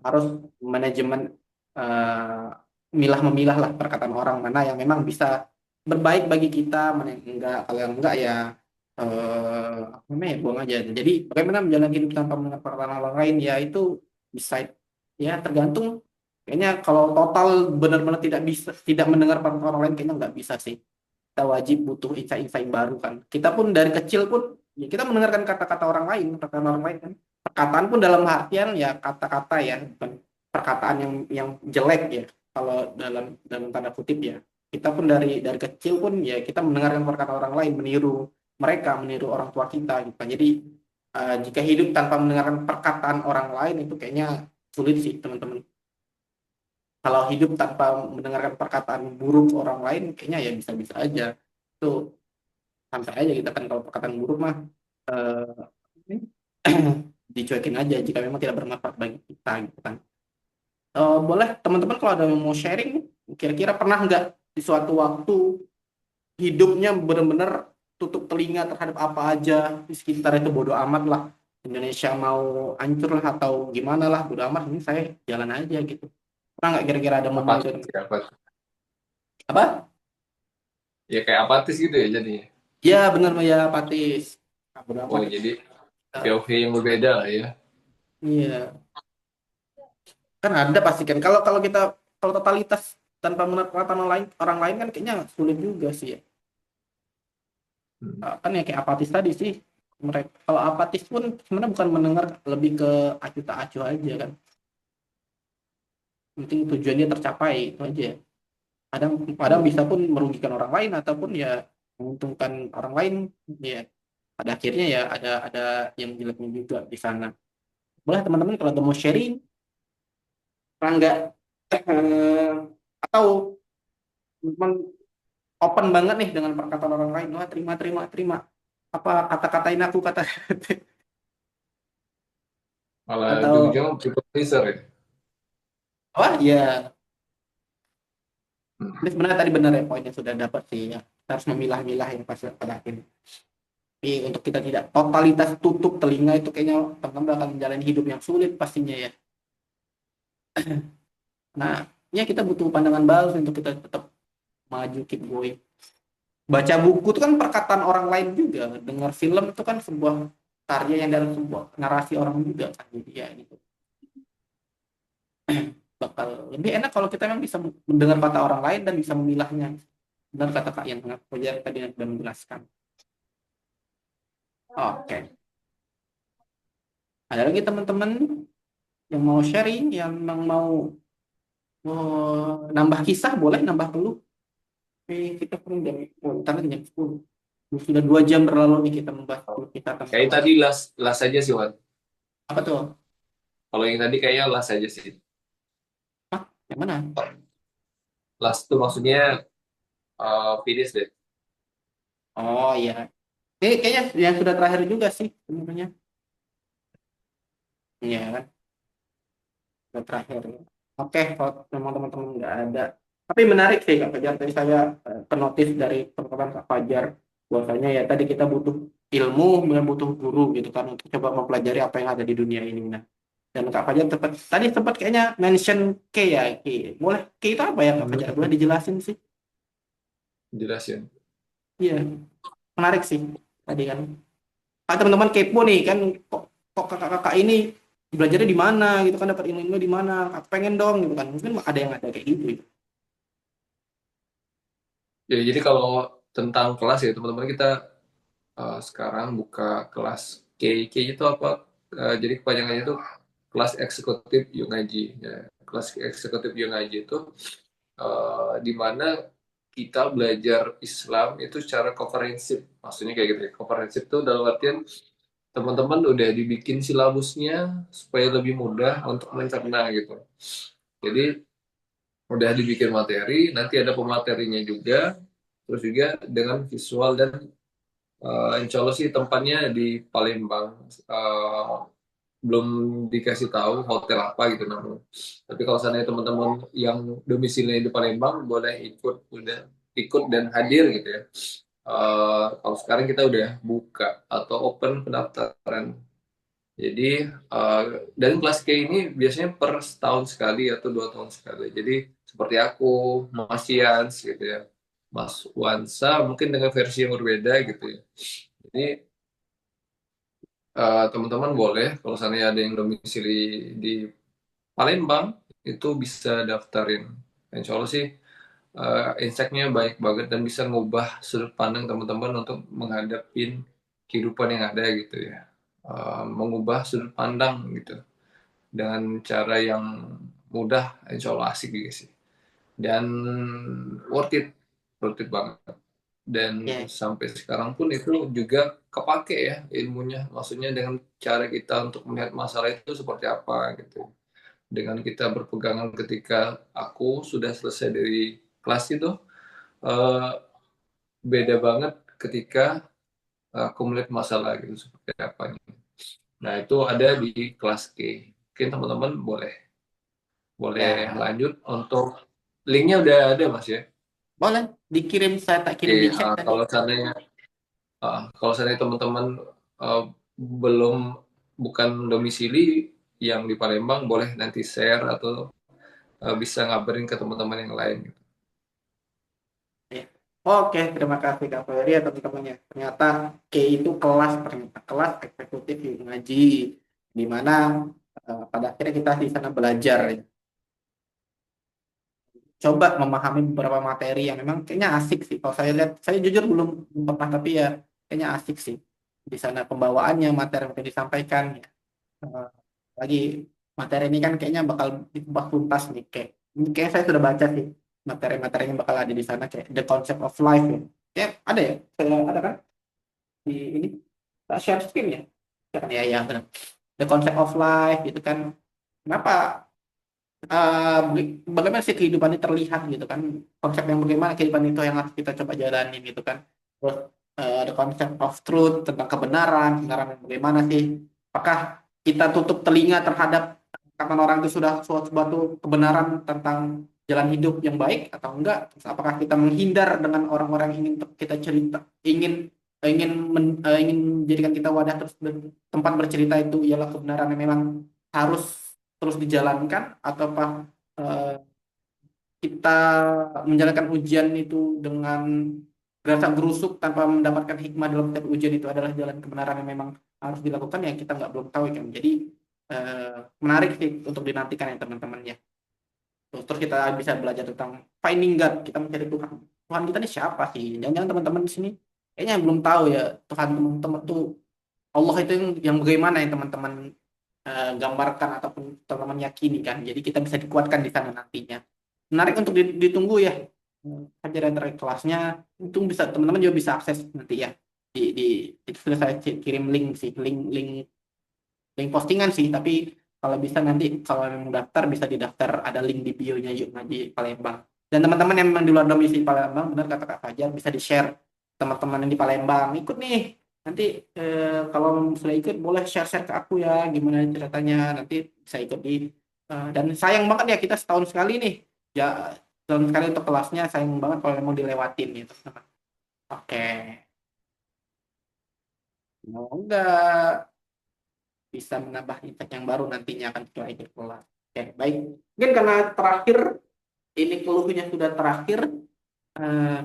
Speaker 2: harus manajemen uh, milah-memilah lah perkataan orang mana yang memang bisa berbaik bagi kita, mana yang enggak. Kalau yang enggak ya apa namanya ya, buang aja. Jadi bagaimana menjalani hidup tanpa mendengar perkataan orang lain ya itu bisa ya tergantung. Kayaknya kalau total benar-benar tidak bisa tidak mendengar perkataan orang lain kayaknya nggak bisa sih. Kita wajib butuh insight-insight baru kan. Kita pun dari kecil pun ya kita mendengarkan kata-kata orang lain, perkataan orang lain kan. Perkataan pun dalam artian ya kata-kata ya, bukan perkataan yang jelek ya. Kalau dalam tanda kutip ya. Kita pun dari kecil pun ya kita mendengarkan perkataan orang lain, meniru mereka, meniru orang tua kita gitu kan. Jadi jika hidup tanpa mendengarkan perkataan orang lain itu kayaknya sulit sih teman-teman. Kalau hidup tanpa mendengarkan perkataan buruk orang lain kayaknya ya bisa-bisa aja. Itu santai aja kita kan, kalau perkataan buruk mah dicuekin aja jika memang tidak bermanfaat bagi kita gitu kan. Boleh teman-teman kalau ada yang mau sharing, kira-kira pernah nggak di suatu waktu hidupnya benar-benar tutup telinga terhadap apa aja di sekitar itu, bodoh amat lah, Indonesia mau hancur lah atau gimana lah, bodoh amat, ini saya jalan aja gitu. Pernah nggak kira-kira ada momen itu?
Speaker 1: Apatis ya,
Speaker 2: Apa?
Speaker 1: ya kayak apatis gitu ya jadinya.
Speaker 2: Ya benar ya apatis. Nah, bodoh amat.
Speaker 1: Oh jadi POV yang berbeda lah ya.
Speaker 2: Iya, kan ada pasti kan. Kalau kalau kita kalau totalitas tanpa menerapkan orang lain kan kayaknya sulit juga sih ya.
Speaker 1: Hmm.
Speaker 2: Kan ya kayak apatis tadi sih. Mereka kalau apatis pun sebenarnya bukan mendengar, lebih ke acuh tak acuh aja kan. Penting tujuannya tercapai itu aja. Kadang bisa pun merugikan orang lain ataupun ya menguntungkan orang lain. Ya pada akhirnya ya ada yang jeleknya juga di sana. Boleh teman-teman kalau ada mau sharing, pernah nggak eh, atau teman open banget nih dengan perkataan orang lain, wah terima terima terima apa kata-katain aku kata
Speaker 1: Malah
Speaker 2: Atau
Speaker 1: ujung-ujungnya people pleaser ya.
Speaker 2: ya,
Speaker 1: Hmm.
Speaker 2: ini sebenarnya tadi benar ya poinnya sudah dapat sih ya. Kita harus memilah-milah yang pasti pada akhirnya. Tapi untuk kita tidak totalitas tutup telinga itu kayaknya teman-teman akan menjalani hidup yang sulit pastinya ya. Nah, ya kita butuh pandangan baru untuk kita tetap maju, keep going. Baca buku itu kan perkataan orang lain juga. Dengar film itu kan sebuah karya yang dalam sebuah narasi orang juga kan. Jadi ya gitu. Bakal lebih enak kalau kita memang bisa mendengar kata orang lain dan bisa memilahnya. Benar kata Kak yang Fajar tadi yang sudah menjelaskan. Oke. Ada lagi teman-teman yang mau sharing, yang memang mau nambah kisah, boleh nambah dulu. Kita kurang jam, ntar lagi jam 10. Sudah 2 jam berlalu nih kita membahas kita
Speaker 1: Kayak
Speaker 2: teman-teman.
Speaker 1: tadi las aja sih, Wan.
Speaker 2: Apa tuh?
Speaker 1: Kalau yang tadi kayaknya las aja sih.
Speaker 2: Ah, yang mana?
Speaker 1: Las tuh maksudnya finish deh.
Speaker 2: Oh iya. Kayaknya yang sudah terakhir juga sih sebenarnya. Iya kan, sudah terakhir. Oke, kalau memang teman-teman nggak ada. Tapi menarik sih Kak Fajar. Tadi saya kenotis dari perkataan Kak Fajar. Bahwasanya ya tadi kita butuh ilmu dan butuh guru gitu kan untuk coba mempelajari apa yang ada di dunia ini. Nah, dan Kak Fajar tadi sempat kayaknya mention K ya. K. Boleh K itu apa ya Kak Fajar? Boleh dijelasin sih?
Speaker 1: Jelasin.
Speaker 2: Iya, menarik sih tadi kan. Ah, teman-teman kepo nih kan kok kakak-kakak ini belajarnya di mana gitu kan dapat ilmu di mana? Aku pengen dong gitu kan. Mungkin ada yang ada kayak gitu. Ya.
Speaker 1: Ya, jadi kalau tentang kelas ya teman-teman kita sekarang buka kelas K. K itu apa? Jadi kepanjangannya itu kelas eksekutif Yuk Ngaji. Ya, kelas eksekutif Yuk Ngaji itu di mana kita belajar Islam itu secara komprehensif. Maksudnya kayak gitu ya. Komprehensif itu dalam artian teman-teman udah dibikin silabusnya supaya lebih mudah untuk mencerna gitu. Jadi udah dibikin materi, nanti ada pematerinya juga, terus juga dengan visual dan insya Allah sih tempatnya di Palembang. Eh, belum dikasih tahu hotel apa gitu namanya. Tapi kalau seandainya teman-teman yang domisilinya di Palembang boleh ikut dan hadir gitu ya. Kalau sekarang kita udah buka atau open pendaftaran. Jadi eh, dan kelas K ini biasanya per setahun sekali atau 2 tahun sekali. Jadi seperti aku, Mas Yans gitu ya, Mas Wansa mungkin dengan versi yang berbeda gitu ya. Jadi teman-teman boleh kalau seandainya ada yang domisili di Palembang itu bisa daftarin. Insya Allah sih insight-nya baik banget dan bisa ngubah sudut pandang teman-teman untuk menghadapin kehidupan yang ada gitu ya. Mengubah sudut pandang gitu dengan cara yang mudah, insya Allah asik juga sih. Dan worth it, worth it banget. Dan
Speaker 2: Ya,
Speaker 1: sampai sekarang pun itu juga kepake ya ilmunya. Maksudnya dengan cara kita untuk melihat masalah itu seperti apa gitu. Dengan kita berpegangan ketika aku sudah selesai dari kelas itu, eh, beda banget ketika aku melihat masalah gitu seperti apa. Nah itu ada di kelas K. Mungkin teman-teman boleh boleh
Speaker 2: ya.
Speaker 1: lanjut untuk linknya udah ada Mas ya.
Speaker 2: Boleh dikirim, saya tak
Speaker 1: Oke,
Speaker 2: kirim di chat tadi.
Speaker 1: kalau seandainya teman-teman uh, belum bukan domisili yang di Palembang, boleh nanti share atau bisa ngabarin ke teman-teman yang lain.
Speaker 2: Ya. Oke, terima kasih Kak Ferry ya teman-temannya. Ternyata K itu kelas, ternyata kelas eksekutif di ngaji, di mana pada akhirnya kita di sana belajar ya. Coba memahami beberapa materi yang memang kayaknya asik sih. Kalau saya lihat, saya jujur belum pernah, tapi ya kayaknya asik sih. Di sana pembawaannya, materi yang disampaikan. Ya. Eh, lagi materi ini kan kayaknya bakal dikupas tuntas nih. Kayak saya sudah baca sih materi-materi yang bakal ada di sana kayak the concept of life ya. Kayak ada ya, ada kan di ini share screen ya. Ya kan ya, ya benar. The concept of life gitu kan. Kenapa bagaimana sih kehidupan ini terlihat gitu kan, konsep yang bagaimana kehidupan itu yang harus kita coba jalani gitu kan, terus ada konsep of truth tentang kebenaran yang bagaimana sih, apakah kita tutup telinga terhadap kata orang itu sudah suatu kebenaran tentang jalan hidup yang baik atau enggak? Terus apakah kita menghindar dengan orang-orang yang ingin kita cerita, ingin menjadikan kita wadah terus tempat bercerita itu ialah kebenaran yang memang harus terus dijalankan, ataukah eh, kita menjalankan ujian itu dengan gerasa gerusuk tanpa mendapatkan hikmah dalam setiap ujian itu adalah jalan kebenaran yang memang harus dilakukan, ya kita nggak belum tahu kan. Jadi menarik sih untuk dinantikan ya teman-teman ya. Terus kita bisa belajar tentang finding God, kita mencari Tuhan. Tuhan kita ini siapa sih? Jangan-jangan teman-teman di sini kayaknya belum tahu ya Tuhan teman-teman tuh Allah itu yang bagaimana yang teman-teman gambarkan ataupun teman-teman yakini kan. Jadi kita bisa dikuatkan di sana nantinya. Menarik untuk ditunggu ya. Pelajaran dari kelasnya itu bisa teman-teman juga bisa akses nanti ya. Di itu sudah saya kirim link sih, link postingan sih, tapi kalau bisa nanti kalau mau daftar bisa didaftar, ada link di bio-nya Yuk Ngaji Palembang. Dan teman-teman yang memang di luar domisili Palembang, benar kata Kak Fajar, bisa di-share teman-teman yang di Palembang ikut nih. Nanti kalau sudah ikut boleh share-share ke aku ya gimana ceritanya, nanti bisa ikut di dan sayang banget ya kita setahun sekali nih. Ya setahun sekali untuk kelasnya, sayang banget kalau mau dilewatin gitu. Oke. Semoga bisa menambah impact yang baru nantinya akan setelah ikut kelas. Oke, baik. Mungkin karena terakhir ini keluhnya sudah terakhir,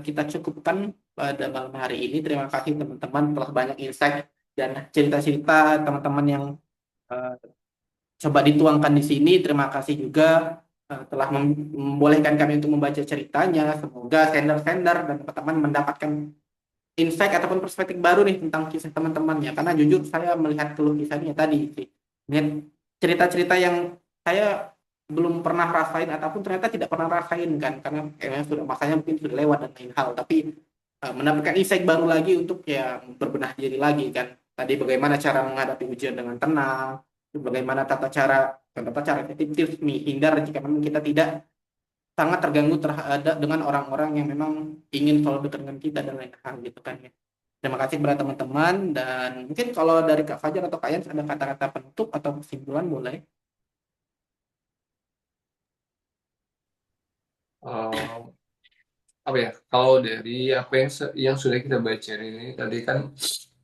Speaker 2: kita cukupkan pada malam hari ini. Terima kasih teman-teman telah banyak insight dan cerita-cerita teman-teman yang uh, coba dituangkan di sini. Terima kasih juga telah membolehkan kami untuk membaca ceritanya. Semoga sender-sender dan teman-teman mendapatkan insight ataupun perspektif baru nih tentang kisah teman-temannya. Karena jujur saya melihat keluh kisahnya tadi sih. Lihat cerita-cerita yang saya belum pernah rasain ataupun ternyata tidak pernah rasain kan, karena sudah masanya mungkin sudah lewat dan lain hal, tapi mendapatkan insight baru lagi untuk ya berbenah diri lagi kan. Tadi bagaimana cara menghadapi ujian dengan tenang, bagaimana tata cara efektif menghindar jika memang kita tidak sangat terganggu terhadap dengan orang-orang yang memang ingin selalu dekat dengan kita dan lain hal gitu kan ya. Terima kasih kepada teman-teman, dan mungkin kalau dari Kak Fajar atau Kak Yans ada kata-kata penutup atau kesimpulan boleh.
Speaker 1: Um, apa ya? Kalau dari apa yang sudah kita baca ini tadi kan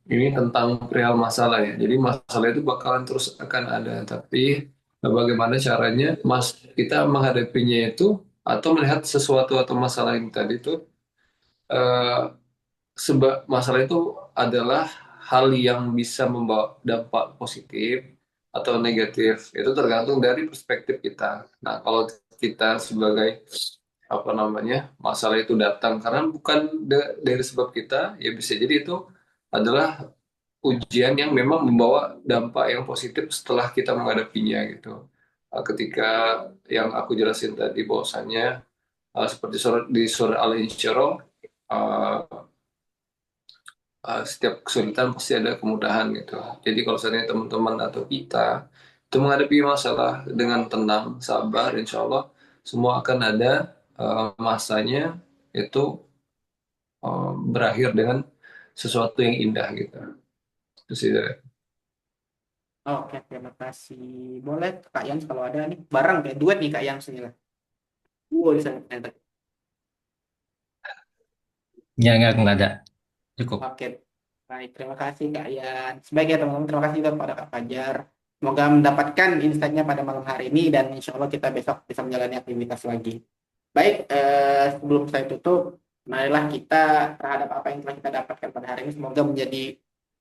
Speaker 1: ini tentang perihal masalah ya. Jadi masalah itu bakalan terus akan ada, tapi bagaimana caranya kita menghadapinya itu atau melihat sesuatu atau masalah yang tadi itu eh, masalah itu adalah hal yang bisa membawa dampak positif atau negatif. Itu tergantung dari perspektif kita. Nah, kalau kita sebagai apa namanya masalah itu datang karena bukan dari sebab kita, ya bisa jadi itu adalah ujian yang memang membawa dampak yang positif setelah kita menghadapinya gitu. Ketika yang aku jelasin tadi bahwasannya seperti di surah Al-Insyirah, setiap kesulitan pasti ada kemudahan gitu. Jadi kalau seandainya teman-teman atau kita itu menghadapi masalah dengan tenang, sabar, insya Allah semua akan ada masanya itu berakhir dengan sesuatu yang indah gitu. Itu sih.
Speaker 2: Oke, terima kasih. Boleh Kak Yans kalau ada nih bareng kayak duet nih Kak Yans ini lah. Di sana ternyata.
Speaker 3: Ya nggak ada. Cukup.
Speaker 2: Oke, baik. Terima kasih Kak Yan. Sebaik ya teman-teman, terima kasih juga kepada Kak Fajar. Semoga mendapatkan insight-nya pada malam hari ini, dan insya Allah kita besok bisa menjalani aktivitas lagi. Baik, sebelum saya tutup, marilah kita terhadap apa yang telah kita dapatkan pada hari ini, semoga menjadi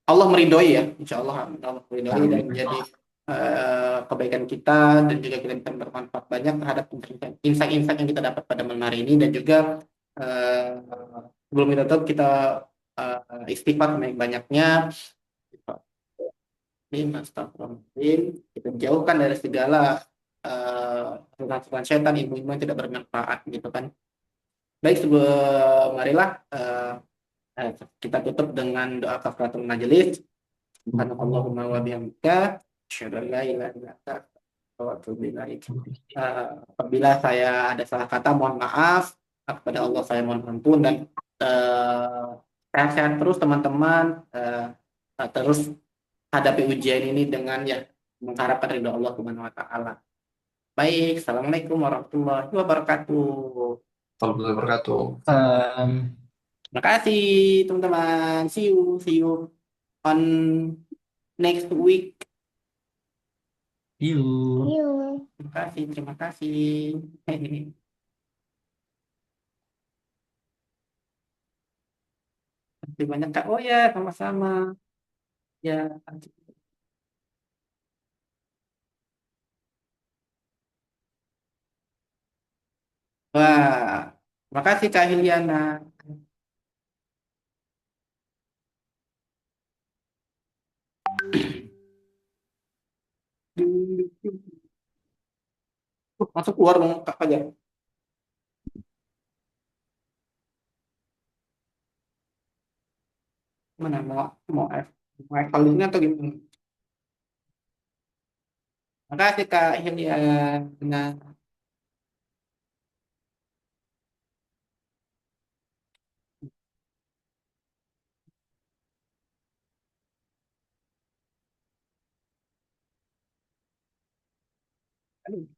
Speaker 2: Allah meridhoi ya, insya Allah Allah meridhoi dan menjadi kebaikan kita, dan juga kita bisa bermanfaat banyak terhadap insight-insight yang kita dapat pada malam hari ini, dan juga sebelum kita tutup kita istighfar banyak-banyaknya. Astagfirullahaladzim. Kita jauhkan dari segala setan setan, ilmu-ilmu yang tidak bermanfaat gitu kan. Baik, marilah kita tutup dengan doa kafaratul majelis. Subhanallahumma wa bihamdika, asyhadu an la ilaha illa anta, astaghfiruka wa atubu ilaik. Apabila saya ada salah kata, mohon maaf. Kepada Allah saya mohon ampun, dan sehat-sehat terus teman-teman, terus hadapi ujian ini dengan ya mengharapkan ridho Allah Subhanahu wa taala. Baik, Assalamualaikum warahmatullahi wabarakatuh.
Speaker 1: Warahmatullahi wabarakatuh.
Speaker 2: Terima kasih teman-teman. See you on next week.
Speaker 3: Yuk.
Speaker 2: Terima kasih. Terima kasih banyak Kak. Oh ya, sama-sama. Ya. Wah, terima kasih Kak Hiliana. Masuk keluar dong Kak Fajar. Mana mau mau evaluasinya atau gimana? Terima kasih Kak Hiliana. Aduh.